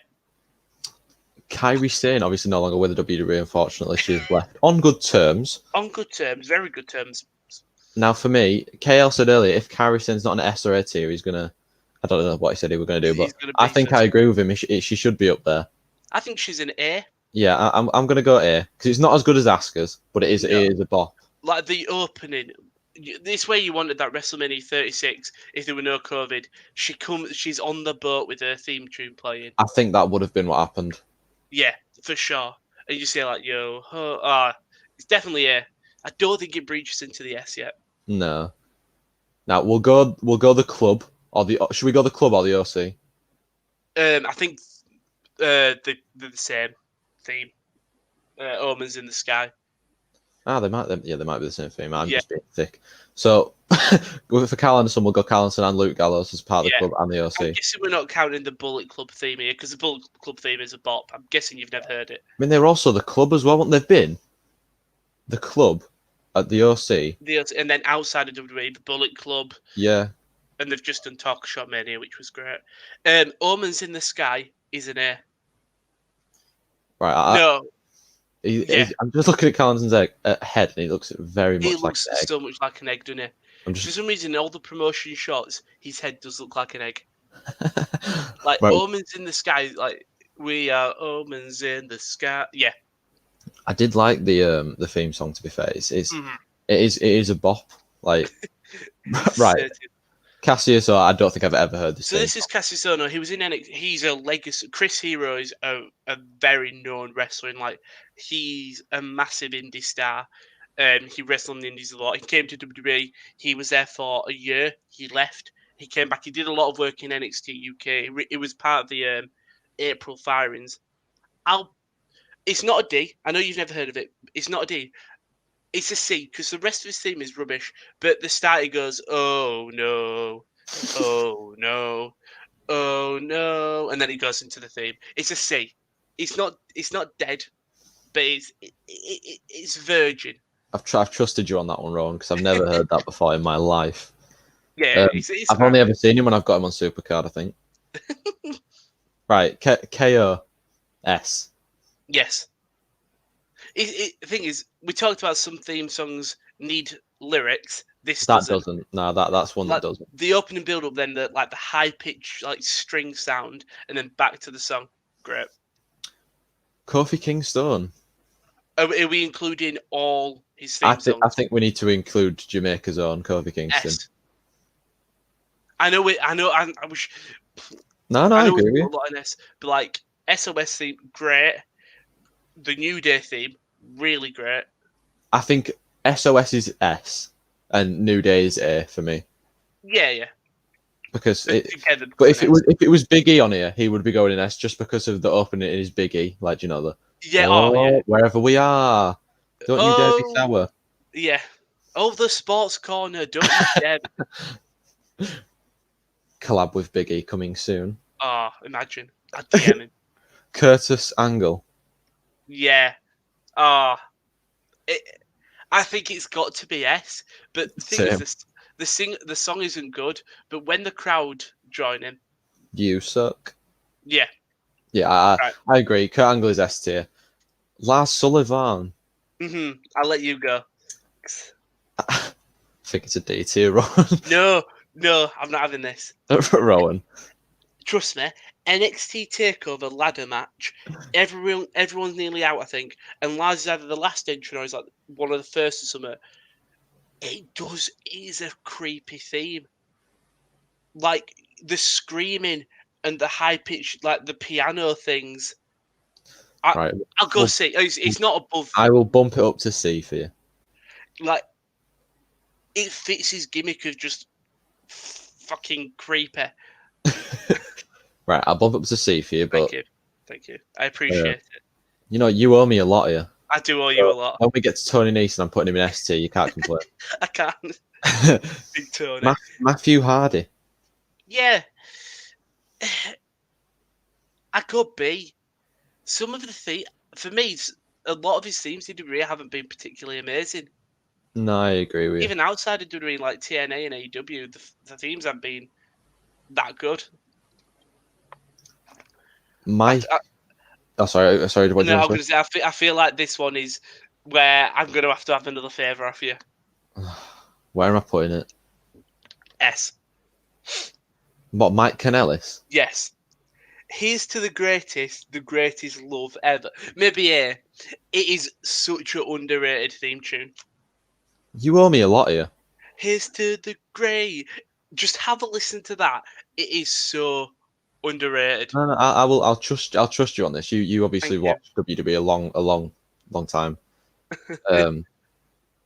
Kairi Sane, obviously no longer with the WWE, unfortunately. She's left on good terms. On good terms, very good terms. Now, for me, KL said earlier, if Kairi Sane's not an S or A tier, he's going to... I don't know what he said he was going to do, but I think I agree with him. She should be up there. I think she's an A. Yeah, I'm going to go A, because it's not as good as Asuka's, but it is a bop. Like the opening... This way you wanted that WrestleMania 36 if there were no COVID. She's on the boat with her theme tune playing. I think that would have been what happened. Yeah, for sure. And you say like, yo, it's definitely A. I don't think it breaches into the S yet. No. Now we'll go the club or the should we go the club or the OC? I think they're the same theme. Omens in the Sky. They might be the same theme. I'm just being thick. So for Carl Anderson, we'll go Carl Anderson and Luke Gallows as part of the club and the OC. I'm guessing we're not counting the Bullet Club theme here because the Bullet Club theme is a bop. I'm guessing you've never heard it. I mean, they're also the club as well, wouldn't they've been? The club at the OC. And then outside of WWE, the Bullet Club. Yeah. And they've just done Talk Shop Mania, which was great. Omens in the Sky is an A. Right. No. I'm just looking at Carl Anderson's head, and he looks very much like an egg. He looks so much like an egg, doesn't he? For some reason, in all the promotion shots, his head does look like an egg. Like, right. Omens in the Sky, like, we are omens in the sky. Yeah. I did like the theme song, to be fair. It is a bop. Like, right. Cassius, I don't think I've ever heard this. So this is Cassius Ohno. He was in NXT. He's a legacy. Chris Hero is a very known wrestler. And like, he's a massive indie star. He wrestled in the indies a lot. He came to WWE. He was there for a year. He left. He came back. He did a lot of work in NXT UK. It was part of the April firings. It's not a D. I know you've never heard of it. It's not a D. It's a C because the rest of his theme is rubbish. But the start he goes, oh no, oh no, oh no, and then he goes into the theme. It's a C. It's not dead, but it's virgin. I've trusted you on that one, Rowan, because I've never heard that before in my life. Yeah, I've only ever seen him when I've got him on Supercard, I think. Right, KOS. Yes. The thing is, we talked about some theme songs need lyrics. This doesn't. No, that's one that doesn't. The opening build up, then the high pitch string sound, and then back to the song. Great. Kofi Kingston. Are we including all his theme songs? I think we need to include Jamaica's own Kofi Kingston. S. I know. I wish. No, I agree with you. A lot in S, but like SOS theme, great. The New Day theme, really great. I think SOS is S and New Day is A for me. Yeah. Because if it was Big E on here, he would be going in S just because of the opening is Big E, like the wherever we are, don't you dare be sour. Yeah. Oh, the sports corner, don't you dare. Collab with Big E coming soon. Imagine. I'd DM him. Curtis Angle. Yeah. I think it's got to be S. But the thing is, the song isn't good. But when the crowd join him, you suck. Yeah. Yeah, I agree. Kurt Angle is S tier. Lars Sullivan. I'll let you go. I think it's a D tier, Rowan. No, I'm not having this. Rowan. Trust me, NXT TakeOver ladder match. Everyone's nearly out, I think. And Lars is either the last entrant or he's like one of the first or something. It is a creepy theme. Like the screaming and the high pitched, like the piano things. Right. I'll go C. It's not above. I will bump it up to C for you. Like, it fits his gimmick of just fucking creepy. Right, I'll bump up to C for you, but Thank you. I appreciate it. you know, you owe me a lot here. I do owe you a lot. When we get to Tony Nese and I'm putting him in S tier, you can't complain. I can't. Big Tony. Matthew Hardy. Yeah. I could be. Some of the themes, for me, a lot of his themes in WWE haven't been particularly amazing. No, I agree with you. Even outside of WWE, like TNA and AEW, the themes haven't been that good. Sorry. What No, you I'm going to say, I feel like this one is where I'm going to have another favour off you. Where am I putting it? S. What, Mike Kanellis? Yes. Here's to the greatest love ever. Maybe A. It is such an underrated theme tune. You owe me a lot here. Here's to the great. Just have a listen to that. It is so underrated. No, I will. I'll trust you on this. You obviously watched WWE a long time.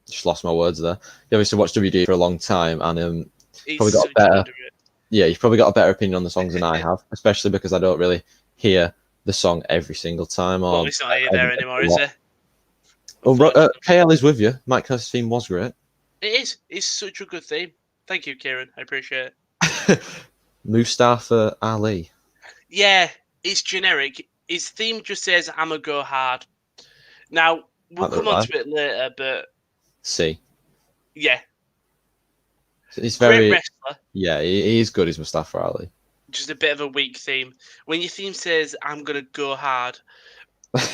Just lost my words there. You obviously watched WWE for a long time, and probably got a better. Yeah, you've probably got a better opinion on the songs than I have, especially because I don't really hear the song every single time. Well, it's not there anymore, is it? Oh, KL is with you. Mike Kanellis' theme was great. It is. It's such a good theme. Thank you, Kieren. I appreciate it. Mustafa Ali. Yeah, it's generic. His theme just says, "I'ma go hard." Now, we'll come on to it later, but... C. Yeah. He's very... Great wrestler. Yeah, he is good, is Mustafa Ali. Just a bit of a weak theme. When your theme says, "I'm going to go hard,"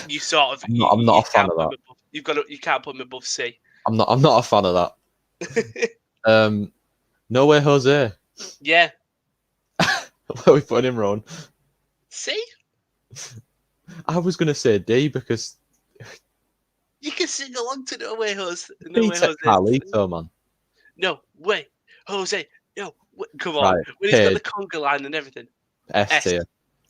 you sort of... I'm not a fan of that. You can't put him above C. I'm not a fan of that. No Way Jose. Yeah. Where are we putting him, Ron? C? I was going to say D because... You can sing along to No Way Jose. Carlito, man. No way, Jose. No, come on. Right. When he's got the conga line and everything. S tier.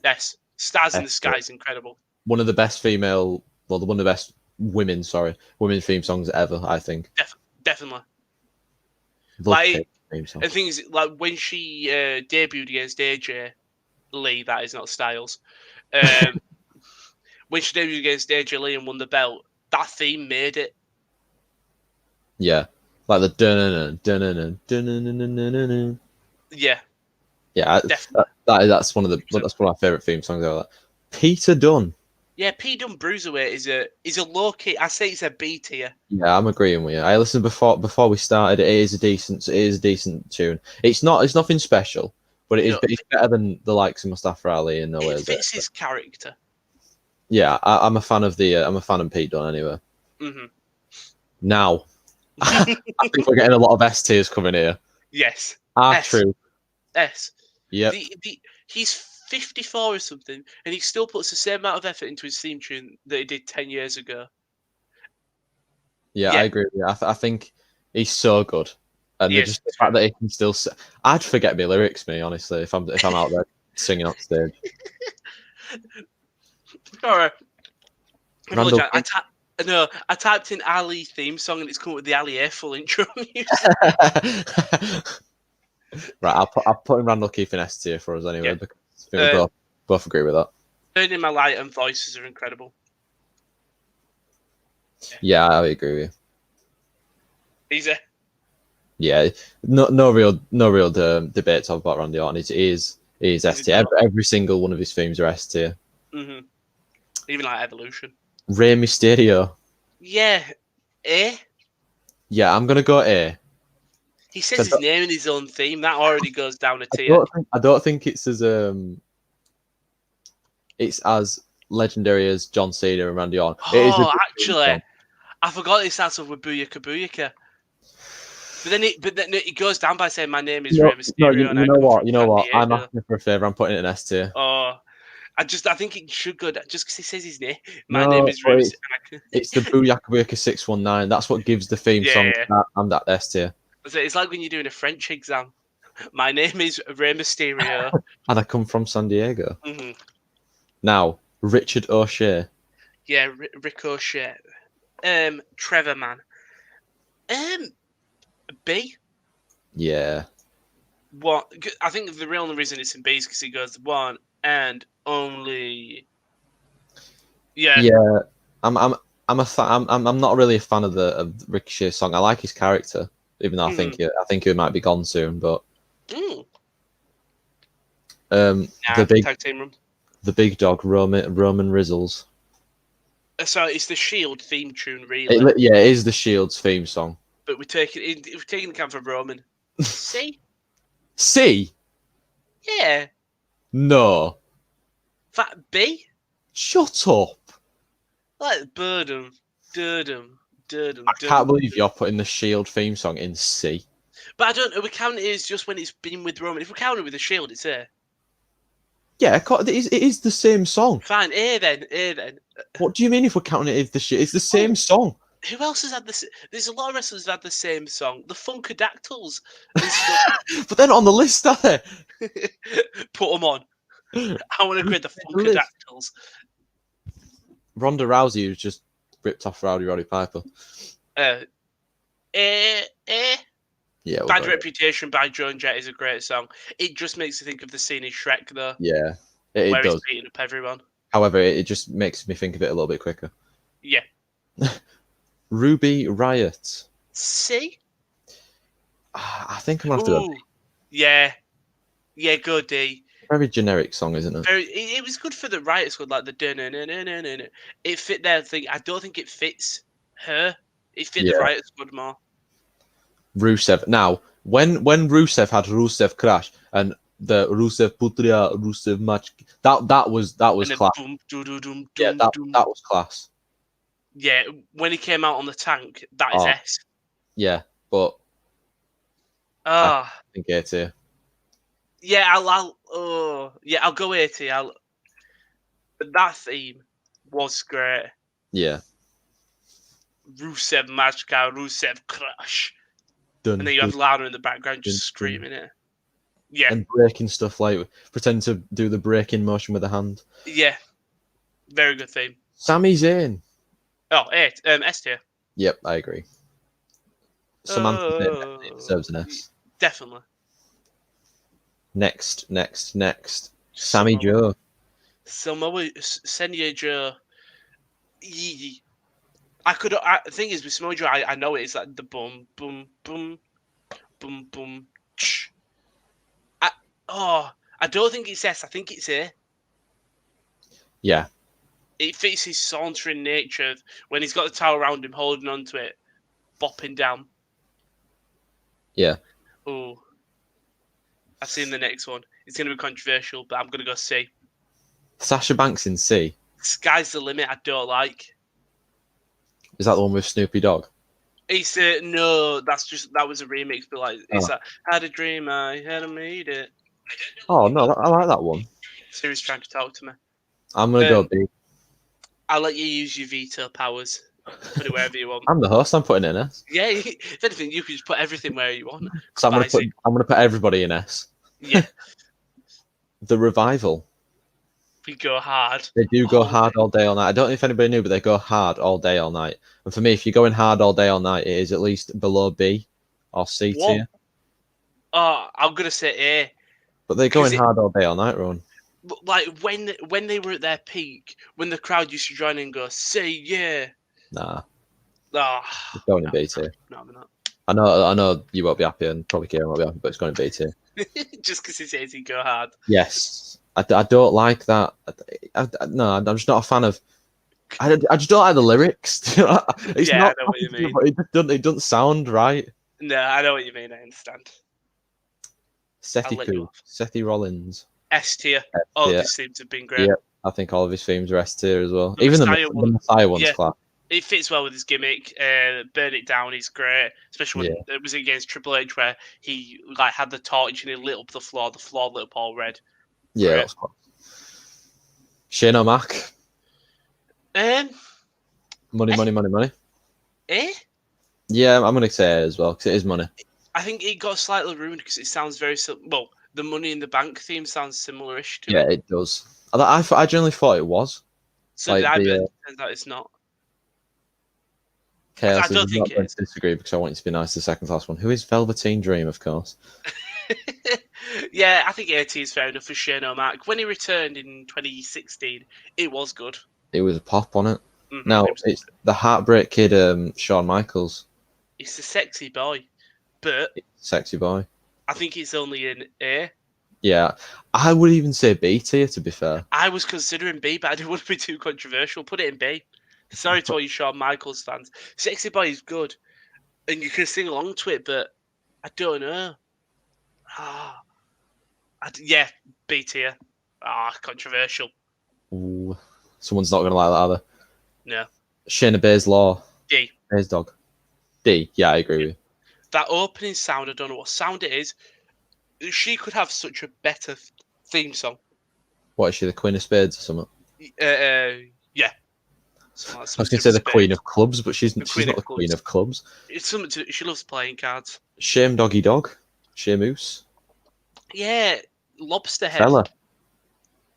S. Stars in the Sky is incredible. One of the best one of the best women theme songs ever, I think. Definitely. Like, the thing is, like, when she debuted against AJ Lee, that is not Styles. When she debuted against AJ Lee and won the belt, that theme made it. Yeah. Like the dun. Yeah. Yeah, that's one of my favorite theme songs ever. Peter Dunne. Yeah, Pete Dunne Bruiserweight is a low key. I say it's a B tier. Yeah, I'm agreeing with you. I listened before we started. It is a decent tune. It's nothing special, but it's better than the likes of Mustafa Ali and No Way. It fits his character. Yeah, I'm a fan of Pete Dunne anyway. Mm-hmm. Now, I think we're getting a lot of S tiers coming here. Yes. True. S. Yeah. He's 54 or something, and he still puts the same amount of effort into his theme tune that he did 10 years ago. Yeah, I agree with you. I think he's so good, and just the fact that he can still. I'd forget my lyrics, honestly, if I'm out there singing on stage. All right. I typed in Ali theme song and it's come up with the Ali Full intro music. Right, I'll put in Randall Keefe in S tier for us anyway, because we both agree with that. Burning My Light and Voices are incredible. Yeah, I agree with you. Easy. Yeah, no real debate about Randy Orton. He is S tier. Every single one of his themes are S tier. Mm-hmm. Even like Evolution. Rey Mysterio. Yeah. A? Yeah, I'm going to go A. He says his name in his own theme. That already goes down a tier. I don't think it's as legendary as John Cena and Randy Orton. Actually, I forgot it starts off with Booyaka Booyaka. But then it goes down by saying my name is Rey Mysterio. You know what? I'm asking for a favour. I'm putting it in S tier. Oh. I think it should go down, just because he says his name. My name is Rey. It's the Booyaka Booyaka 619. That's what gives the theme song that S tier. It's like when you're doing a French exam. My name is Rey Mysterio. And I come from San Diego. Mm-hmm. Now, Richard O'Shea. Yeah, Ricochet. Trevor, man. B. Yeah. What? I think the real reason it's in B is because he goes one and only. Yeah. Yeah. I'm I'm not really a fan of the Ricochet's song. I like his character, even though I think he might be gone soon. But Mm. the tag team run. the big dog Roman Rizzles. So it's the Shield theme tune, really. It is the Shield's theme song. But we're taking account for Roman. C. C. Yeah. No. Fat B. Shut up. Like Birdum. I can't believe you're putting the Shield theme song in C. But I don't know. We count it as just when it's been with Roman. If we count it with the Shield, it's A. Yeah, it is the same song. Fine, A then. What do you mean if we're counting it as the Shield? It's the same song. Who else has had this? There's a lot of wrestlers that had the same song. The Funkadactyls. But they're not on the list, are they? Put them on. I want to create the Funkadactyls. Ronda Rousey, who's just ripped off Roddy Piper. Yeah. Bad Reputation by Joan Jett is a great song. It just makes you think of the scene in Shrek, though. Yeah, it does. He's beating up everyone. However, it just makes me think of it a little bit quicker. Yeah. Ruby Riot. C? I think I'm going to have to go D. Yeah, go D. Very generic song, isn't it? It was good for the Riot Squad, like the dun-dun-dun-dun-dun-dun. It fit their thing. I don't think it fits her. It fit the Riot Squad more. Rusev. Now, when Rusev had Rusev Crash and the Rusev Putria Rusev match, that was class. Boom, that was class. Yeah, when he came out on the tank, that is S. Yeah, but I think A tier. Yeah, I'll go A tier. That theme was great. Yeah. Rusev Magica, Rusev Crash. Dun, and then you have Lana in the background just screaming it. Yeah. And breaking stuff, like pretend to do the breaking motion with the hand. Yeah. Very good theme. Sami Zayn. Oh, S tier. Yep, I agree. Samantha Zayn deserves an S. Definitely. Next. Sammy Joe. Senya Joe. The thing is with Samoa Joe, I know it's like the boom, boom, boom, boom, boom. I don't think it's S. I think it's A. Yeah. It fits his sauntering nature when he's got the towel around him, holding onto it, bopping down. Yeah. Oh. I've seen the next one. It's going to be controversial, but I'm going to go C. Sasha Banks in C. Sky's the Limit, I don't like. Is that the one with Snoopy Dogg? It's no, that was a remix, but like it's like had a dream, I had made it. Oh no, I like that one. Siri's trying to talk to me. I'm gonna go B. I'll let you use your veto powers. Put it wherever you want. I'm the host. I'm putting in S. Yeah, if anything, you can just put everything where you want. So I'm gonna put everybody in S. Yeah. The Revival. We go hard. They do go hard all day, all night. I don't know if anybody knew, but they go hard all day, all night. And for me, if you're going hard all day, all night, it is at least below B or C tier. Oh, I'm gonna say A. But they're going hard all day, all night, Ron. Like when they were at their peak, when the crowd used to join in and go, "Say yeah." Nah. It's going in B tier. No, I'm not. I know you won't be happy, and probably Kieren won't be happy, but it's going in B tier. Just because it says he go hard. Yes. I don't like that. No, I'm just not a fan of. I just don't like the lyrics. It's I not. know what you mean. It doesn't sound right. No, I know what you mean. I understand. Seth Rollins. S tier. All of his themes have been great. Yeah, I think all of his themes are S tier as well. Even the Messiah one's class. It fits well with his gimmick. Burn It Down is great, especially when it was against Triple H, where he had the torch and he lit up the floor. The floor lit up all red. Yeah, that's cool. Shane O'Mac. Money. Eh? Yeah, I'm gonna say it as well because it is money. I think it got slightly ruined because it sounds very well. The Money in the Bank theme sounds similar-ish to Yeah, it. it does. I generally thought it was So did like I, but the it turns out it's not. I chaos is don't think not it going is. to disagree because I want you to be nice to the second last one. Who is Velveteen Dream, of course. Yeah, I think 80 is fair enough for Shane O'Mac. When he returned in 2016, it was good. It was a pop on it. Mm-hmm, Now it was it's the Heartbreak Kid, Shawn Michaels, He's a sexy boy, but sexy boy. I think it's only an A. Yeah, I would even say B tier, to be fair. I was considering B, but I didn't want to be too controversial. Put it in B. Sorry to all you Shawn Michaels fans. Sexy boy is good, and you can sing along to it, but I don't know. Ah, yeah, B tier. Controversial. Ooh, someone's not going to like that either. No. Shayna Baszler, D. Bay's dog. D. Yeah, I agree with you. That opening sound, I don't know what sound it is. She could have such a better theme song. What is she, the Queen of Spades or something? Yeah. I was going to say the Queen of Clubs, but she's not the Queen of Clubs. It's something she loves playing cards. Shame Doggy Dog. Shamoose. Yeah, Lobster Head.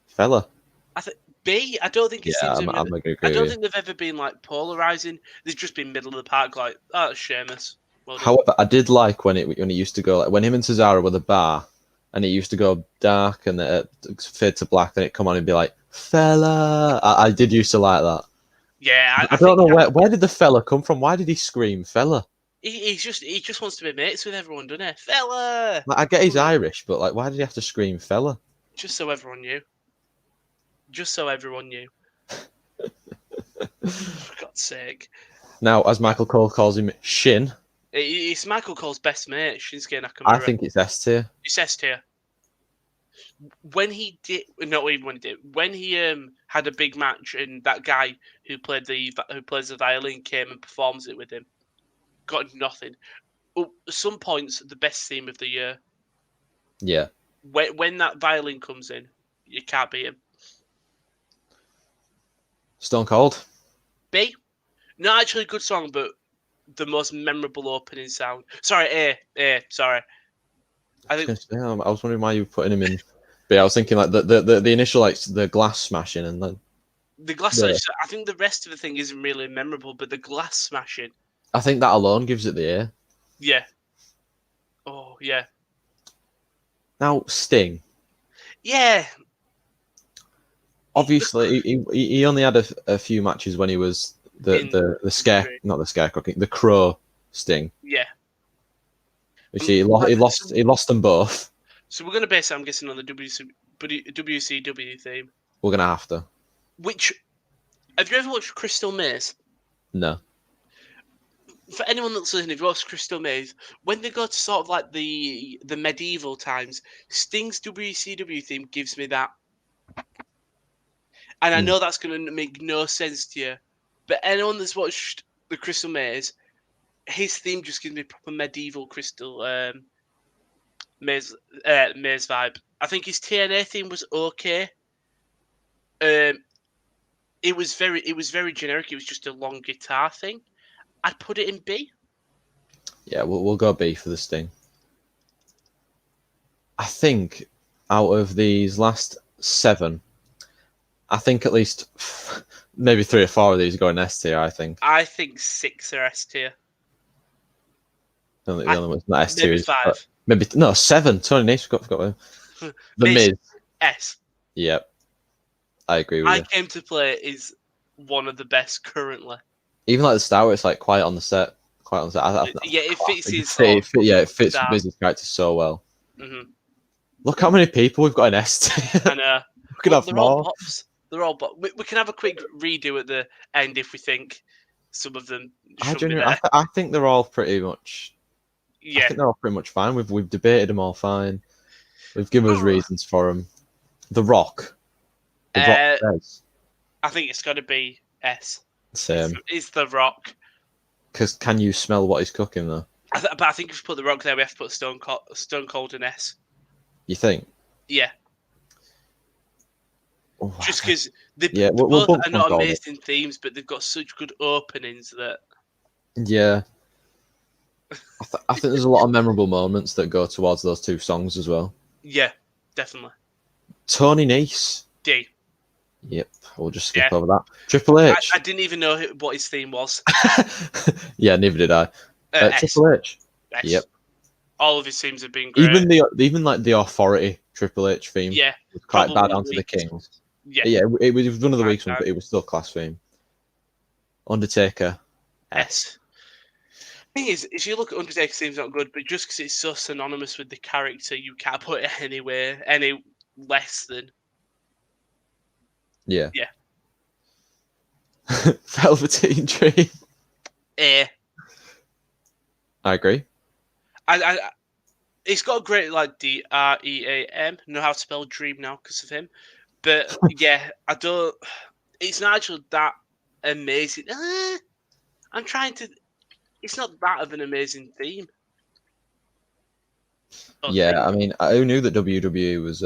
Fella. I think B. I don't think it seems. I'm going to agree I don't with think they've ever been like polarizing. They've just been middle of the park, like Sheamus. Well done. However, I did like when he used to go, like when him and Cesaro were the bar, and it used to go dark and fade to black, then it come on and be like fella. I did used to like that. Yeah, I don't know where did the fella come from. Why did he scream fella? He just wants to be mates with everyone, doesn't he? Fella. Like, I get he's Irish, but like, why did he have to scream fella? Just so everyone knew. Just so everyone knew. For God's sake. Now, as Michael Cole calls him, Shin. It's Michael Cole's best mate, Shinsuke Nakamura. I think it's S tier. It's S tier. When he did, not even when he did, when he had a big match and that guy who plays the violin came and performs it with him, got nothing. At some points, the best theme of the year. Yeah. When that violin comes in, you can't beat him. Stone Cold. B, not actually a good song, but the most memorable opening sound. Sorry, A. Sorry. I was wondering why you were putting him in. But yeah, I was thinking like the initial like the glass smashing and then the glass. I think the rest of the thing isn't really memorable, but the glass smashing. I think that alone gives it the A. Yeah. Oh yeah. Now Sting. Yeah. Obviously, he only had a few matches when he was the Crow Sting. Yeah. Which he lost them both. So we're gonna base it, I'm guessing, on the WCW theme. We're gonna have to. Which, have you ever watched Crystal Maze? No. For anyone that's listening, if you watch Crystal Maze, when they go to sort of like the medieval times, Sting's WCW theme gives me that. And I know that's going to make no sense to you, but anyone that's watched the Crystal Maze, his theme just gives me proper medieval Crystal Maze vibe. I think his TNA theme was okay. It was very generic. It was just a long guitar thing. I'd put it in B. Yeah, we'll go B for the Sting. I think out of these last 7, I think at least maybe 3 or 4 of these are going S tier. I think 6 are S tier. The only one's not S tier. Maybe 5. Maybe 7. Tony Nese forgot the Miz. S. Yep, I agree with you. I Came to Play is one of the best currently. Even like the start, where it's like quiet on the set. It fits his. It fits the business character so well. Mm-hmm. Look how many people we've got in S tier. I know. We could have more. All bops. They're all bops. We can have a quick redo at the end if we think some of them should be there. I think they're all pretty much. Yeah. I think they're all pretty much fine. We've debated them all fine. We've given us reasons for them. The Rock. Rock says. I think it's got to be S. Same. It's The Rock. Because can you smell what he's cooking though? But I think if we put The Rock there, we have to put Stone Cold in S. You think? Yeah. Oh, just because they both are not amazing themes, but they've got such good openings that. Yeah. I think there's a lot of memorable moments that go towards those two songs as well. Yeah, definitely. Tony Nese. D. Yep, we'll just skip over that. Triple H. I didn't even know what his theme was. Yeah, neither did I. S. Triple H. S. Yep. All of his themes have been great. Even like the Authority Triple H theme. Yeah, was quite bad down to the Kings. Yeah, it was one of the weak ones, but it was still a class theme. Undertaker. S. Thing is, if you look at Undertaker's theme's not good, but just because it's so synonymous with the character, you can't put it anywhere any less than. Yeah. Yeah. Velveteen Dream. I agree. It's got a great like DREAM. Know how to spell dream now because of him, but yeah, I don't. It's not actually that amazing. I'm trying to. It's not that of an amazing theme. Yeah, I mean, who knew that WWE was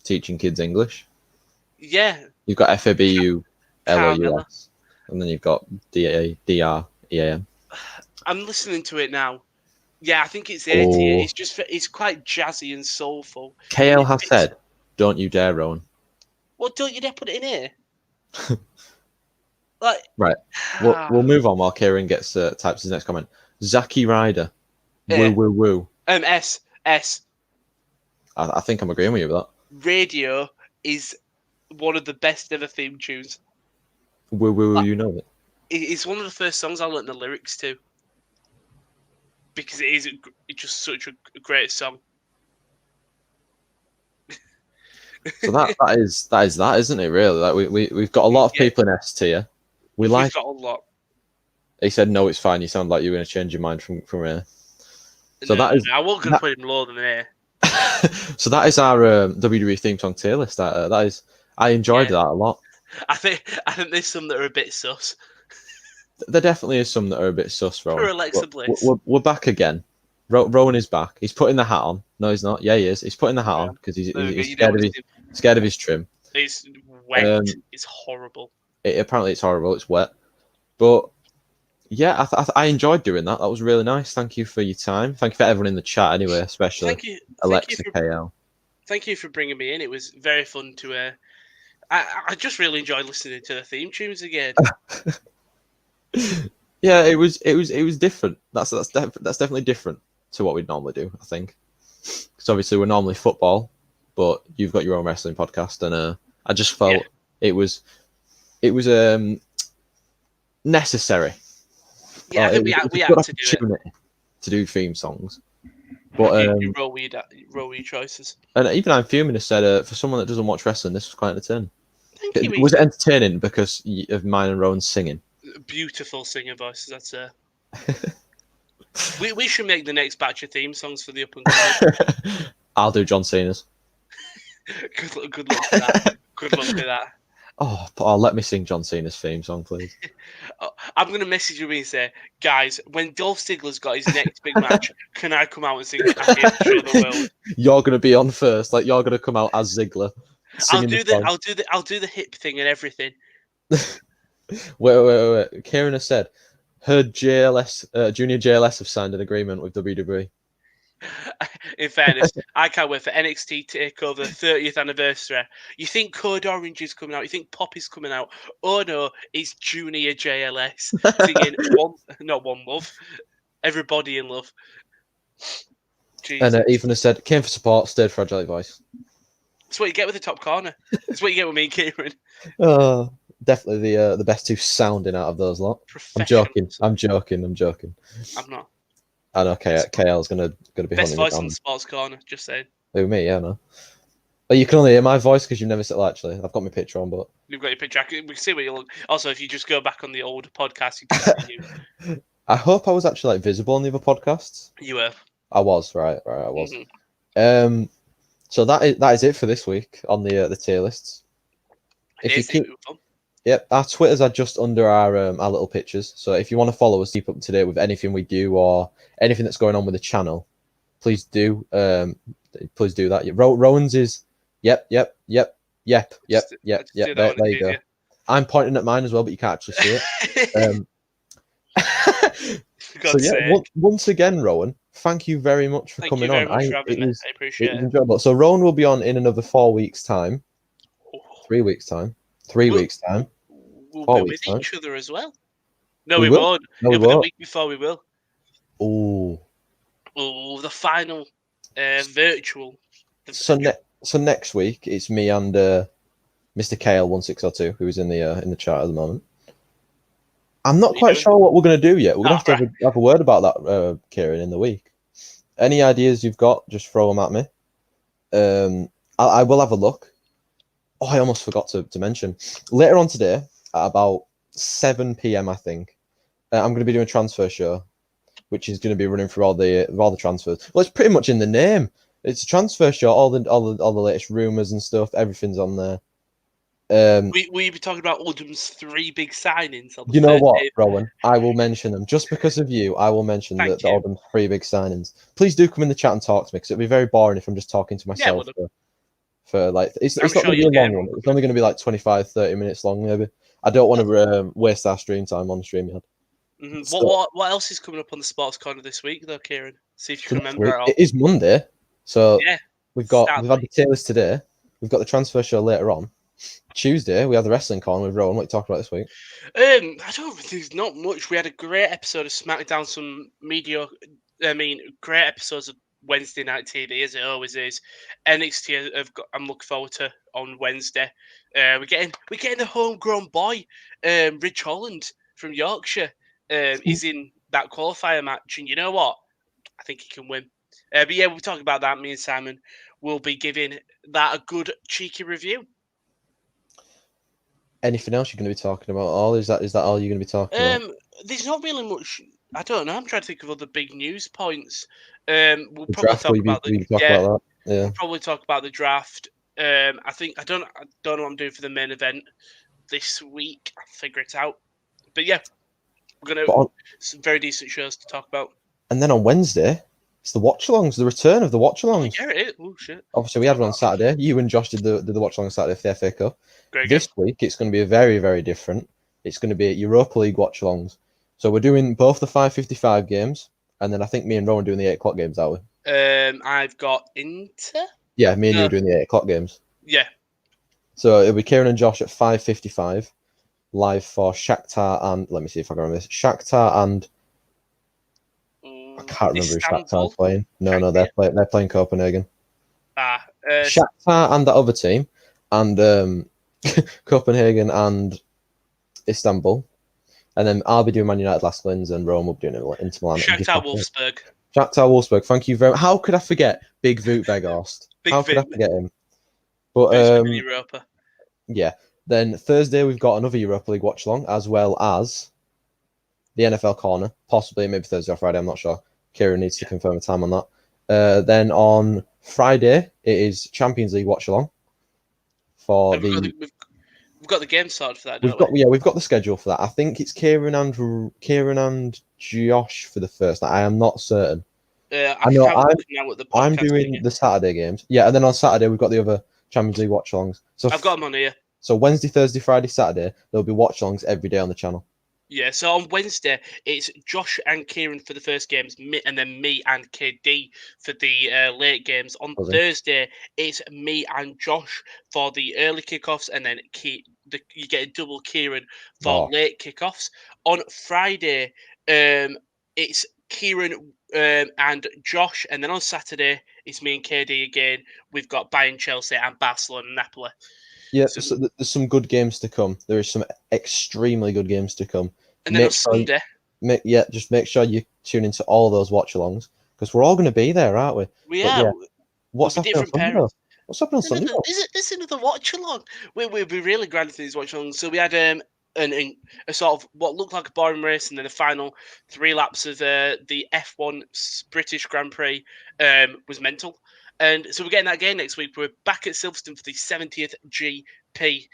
teaching kids English? Yeah. You've got FABU, LOUS, and then you've got DREAM. I'm listening to it now. Yeah, I think it's 80. It's quite jazzy and soulful. KL has said, "Don't you dare, Rowan." Well, don't you dare put it in here. Like, right. We'll move on while Kieren gets types his next comment. Zacky Ryder. Woo woo woo. S. I think I'm agreeing with you with that. Radio is one of the best ever theme tunes. Woo woo woo, you know it. It's one of the first songs I learned the lyrics to. Because it's just such a great song. So that is that, isn't it? Really, like we've got a lot of people in S tier. We've got a lot. He said, "No, it's fine. You sound like you're going to change your mind from here." So that is. I wasn't going to put him lower than there. So that is our WWE theme song tier list. That is. I enjoyed that a lot. I think there's some that are a bit sus. There definitely is some that are a bit sus, Rowan. Poor Alexa Bliss. We're back again. Rowan is back. He's putting the hat on. No, he's not. Yeah, he is. He's putting the hat on because he's scared of his trim. It's wet. It's horrible. Apparently, it's horrible. It's wet. But yeah, I enjoyed doing that. That was really nice. Thank you for your time. Thank you for everyone in the chat anyway, especially Alexa KL. Thank you for bringing me in. It was very fun to. I just really enjoyed listening to the theme tunes again. Yeah, it was different. That's definitely different to what we'd normally do. I think because obviously we're normally football, but you've got your own wrestling podcast, and I just felt it was necessary. Yeah, I think we had to do it. To do theme songs. But you roll with your choices. And even I'm fuming has said for someone that doesn't watch wrestling, this was quite entertaining. Thank you. Was it entertaining because of mine and Rowan's singing? Beautiful singing voices. We should make the next batch of theme songs for the up and coming. I'll do John Cena's. Good luck for that. Good luck for that. Oh, let me sing John Cena's theme song, please. I'm going to message you and say, guys, when Dolph Ziggler's got his next big match, can I come out and sing I'm here to show the world? You're going to be on first, like you're going to come out as Ziggler. I'll do the hip thing and everything. Wait. Kieren has said, heard JLS, Junior JLS have signed an agreement with WWE. In fairness, I can't wait for NXT TakeOver 30th anniversary. You think Code Orange is coming out? You think Pop is coming out? Oh no, it's Junior JLS singing not One Love, Everybody in Love. Jesus. And Ethan has said, came for support, stayed for Angelic Voice. That's what you get with the top corner. That's what you get with me and Kieren. Oh, definitely the best two sounding out of those lot. I'm joking. I'm not. I know KL's gonna be best voice on the sports corner. Just saying. Who, me? Yeah, no. But you can only hear my voice because you've never said. Well, actually, I've got my picture on, but you've got your picture. We can see what you look. Also, if you just go back on the old podcast, you can see you. I hope I was actually visible on the other podcasts. You were. I was right. I was. Mm-hmm. So that is it for this week on the tier lists. If you keep. Yep, our Twitters are just under our little pictures. So if you want to follow us, keep up to date with anything we do or anything that's going on with the channel, please do. Please do that. Rowan's is yep. There you go. I'm pointing at mine as well, but you can't actually see it. For So God's yeah, sake. once again, Rowan, thank you very much for Thank you coming very on. much for It having me. was I it appreciate was it. enjoyable. So Rowan will be on in another 4 weeks' time, Oh, 3 weeks' time, 3 weeks' time, we'll be 4 weeks' with time. each other as well. No, We we will. won't. No, we It'll be the won't. week before we will. Oh, Oh, the final virtual. The so virtual. next week it's me and Mr. Kale 1602, who's in the chat at the moment. I'm not What are you quite doing? sure what we're going to do yet. We're going Oh, to have a word about that, Kieran, in the week. Any ideas you've got, just throw them at me. I will have a look. Oh, I almost forgot to mention. Later on today, at about 7 p.m., I think, I'm going to be doing a transfer show, which is going to be running through all the transfers. Well, it's pretty much in the name. It's a transfer show. All the latest rumors and stuff. Everything's on there. will you be talking about Oldham's 3 big signings on the You know first what, day? Rowan? I will mention them just because of you. I will mention Thank the you. Oldham 3 big signings. Please do come in the chat and talk to me because it'd be very boring if I'm just talking to Yeah, myself well, for like it's I'm not sure going to be you'll a get long everyone one. It's coming. only going to be like 25, 30 minutes long maybe. I don't want to waste our stream time on StreamYard. Mm-hmm. So, What else is coming up on the Sports Corner this week, though, Kieran? See if you so can next remember week it all. it is Monday, so Yeah, we've had sadly. the Taylors today. We've got the transfer show later on. Tuesday we have the wrestling con with Rowan. What are you talking about this week? I don't. There's not much. We had a great episode of SmackDown. Some media. I mean, great episodes of Wednesday Night TV as it always is. NXT. I'm looking forward to on Wednesday. We're getting a homegrown boy, Rich Holland from Yorkshire. He's in that qualifier match, and you know what? I think he can win. But yeah, we'll talk about that. Me and Simon will be giving that a good cheeky review. Anything else you're going to be talking about? All is that all you're going to be talking about? There's not really much. I don't know. I'm trying to think of other big news points. We'll The probably draft? talk about Will you be talking yeah. about that? Yeah. We'll probably talk about the draft. I don't know what I'm doing for the main event this week. I'll figure it out. But yeah, we're gonna But on, some very decent shows to talk about. and then on Wednesday, it's the watch-alongs, the return of the Oh watch-alongs. yeah, it is. Oh shit. Obviously, we had Forgot one on about Saturday. You and Josh did the watch-along on Saturday for the FA Cup. great game. This week, it's going to be a very, very different. It's going to be Europa League watch-alongs. So we're doing both the 5:55 games, and then I think me and Rowan are doing the 8 o'clock games, are we? I've got Inter. Yeah, me and you No, are doing the 8 o'clock games. yeah. So it'll be Kieran and Josh at 5:55 live for Shakhtar and let me see if I can remember this. Shakhtar and I can't remember who Shakhtar's Istanbul. playing. No, Can't no, see it. they're playing Copenhagen. Ah, Shakhtar and that other team, and Copenhagen and Istanbul, and then I'll be doing Man United Last Lins and Rome will be doing Inter Milan and Shakhtar Getafe. Wolfsburg. Shakhtar Wolfsburg. Thank you very much. How could I forget Big Voot Veghorst? Big How could I Vim. forget him? But Who's been in Europa? yeah. Then Thursday we've got another Europa League watch along as well as the NFL corner, possibly maybe Thursday or Friday. I'm not sure. Kieran needs to confirm a time on that. Then on Friday it is Champions League watch along for And the. we've got the game sorted for that, We've don't we? got the schedule for that. I think it's Kieran and Josh for the first. I am not certain. I I can know have a look now at the I'm podcast doing ticket. the Saturday games. Yeah, and then on Saturday we've got the other Champions League watch alongs. I've got them on here. So Wednesday, Thursday, Friday, Saturday there'll be watch alongs every day on the channel. Yeah, so on Wednesday it's Josh and Kieran for the first games, and then me and KD for the late games. On Buzzing. Thursday it's me and Josh for the early kickoffs, and then you get a double Kieran for Oh, late kickoffs. On Friday, it's Kieran and Josh, and then on Saturday it's me and KD again. We've got Bayern, Chelsea, and Barcelona, Napoli. yeah. So, So there's some good games to come. There is some extremely good games to come. and then on Make sure, Sunday just make sure you tune into all those watch alongs because we're all going to be there, aren't we? we But are. yeah, We'll what's be happening on different Sunday though? parents. What's happening on It's Sunday another, though? it's another watch along. We'll be really glad for these watch alongs. So we had a sort of what looked like a boring race, and then the final 3 laps of the F1 British Grand Prix was mental. And so we're getting that again next week. We're back at Silverstone for the 70th GP.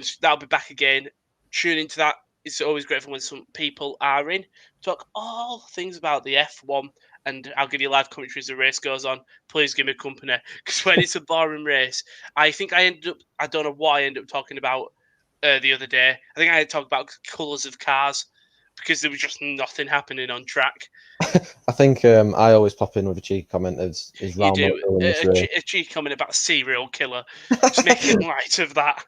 So that'll be back again. Tune into that. It's always grateful when some people are in. Talk all things about the F1, and I'll give you live commentary as the race goes on. Please give me company, because when it's a boring race, I think I don't know what I ended up talking about the other day. I think I had talked about colours of cars because there was just nothing happening on track. I think I always pop in with a cheeky comment as is You Raul not do doing this race. a cheeky comment about serial killer, just making light of that.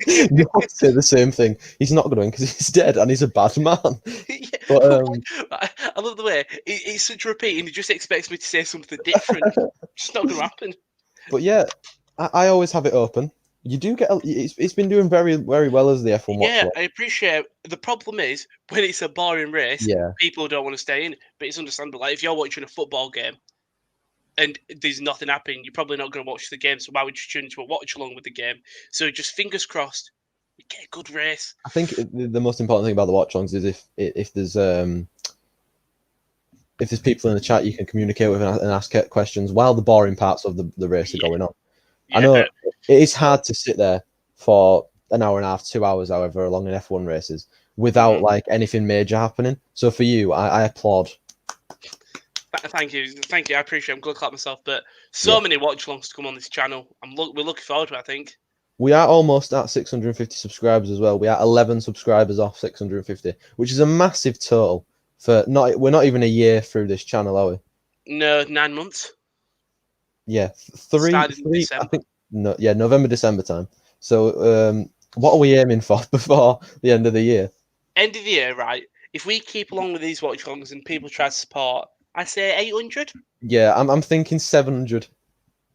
You always say the same thing. He's not going to win because he's dead and he's a bad man. Yeah, But I love the way it's such a repeat, and he just expects me to say something different. It's not going to happen. but yeah, I always have it open. You do get it's been doing very very well as the F1 watch. Yeah, I appreciate. The problem is when it's a boring race, Yeah. people don't want to stay in. But it's understandable. Like if you're watching a football game and there's nothing happening, you're probably not going to watch the game. So why would you tune into a watch along with the game? So just fingers crossed, we get a good race. I think the most important thing about the watch-alongs is if there's people in the chat you can communicate with and ask questions while the boring parts of the race are going on. I know it is hard to sit there for an hour and a half, 2 hours, however long an F1 race is, without like anything major happening. So for you, I applaud. Thank you. I appreciate it. I'm going to clap myself. But so many watch-alongs to come on this channel. We're looking forward to it, I think. We are almost at 650 subscribers as well. We are 11 subscribers off 650, which is a massive total. We're not even a year through this channel, are we? No, 9 months. Yeah, three. Started in December. I think November, December time. So, what are we aiming for before the end of the year? End of the year, right? If we keep along with these watch-alongs and people try to support, I say 800. Yeah, I'm thinking 700,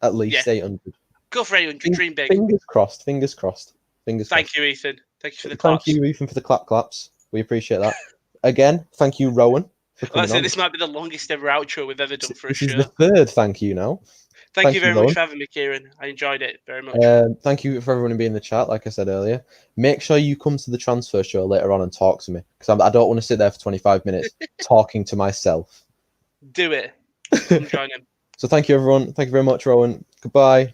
at least 800. Go for 800. Dream big. Fingers crossed. Fingers crossed. Thank you, Ethan. Thank you for the claps. Thank you, Ethan, for the claps. We appreciate that. Again, thank you, Rowan, for coming on. This might be the longest ever outro we've ever done for a show. This is the third thank you now. Thank you very much for having me, Kieren. I enjoyed it very much. Thank you for everyone being in the chat, like I said earlier. Make sure you come to the transfer show later on and talk to me, because I don't want to sit there for 25 minutes talking to myself. Do it. Come join him. So thank you, everyone. Thank you very much, Rowan. Goodbye.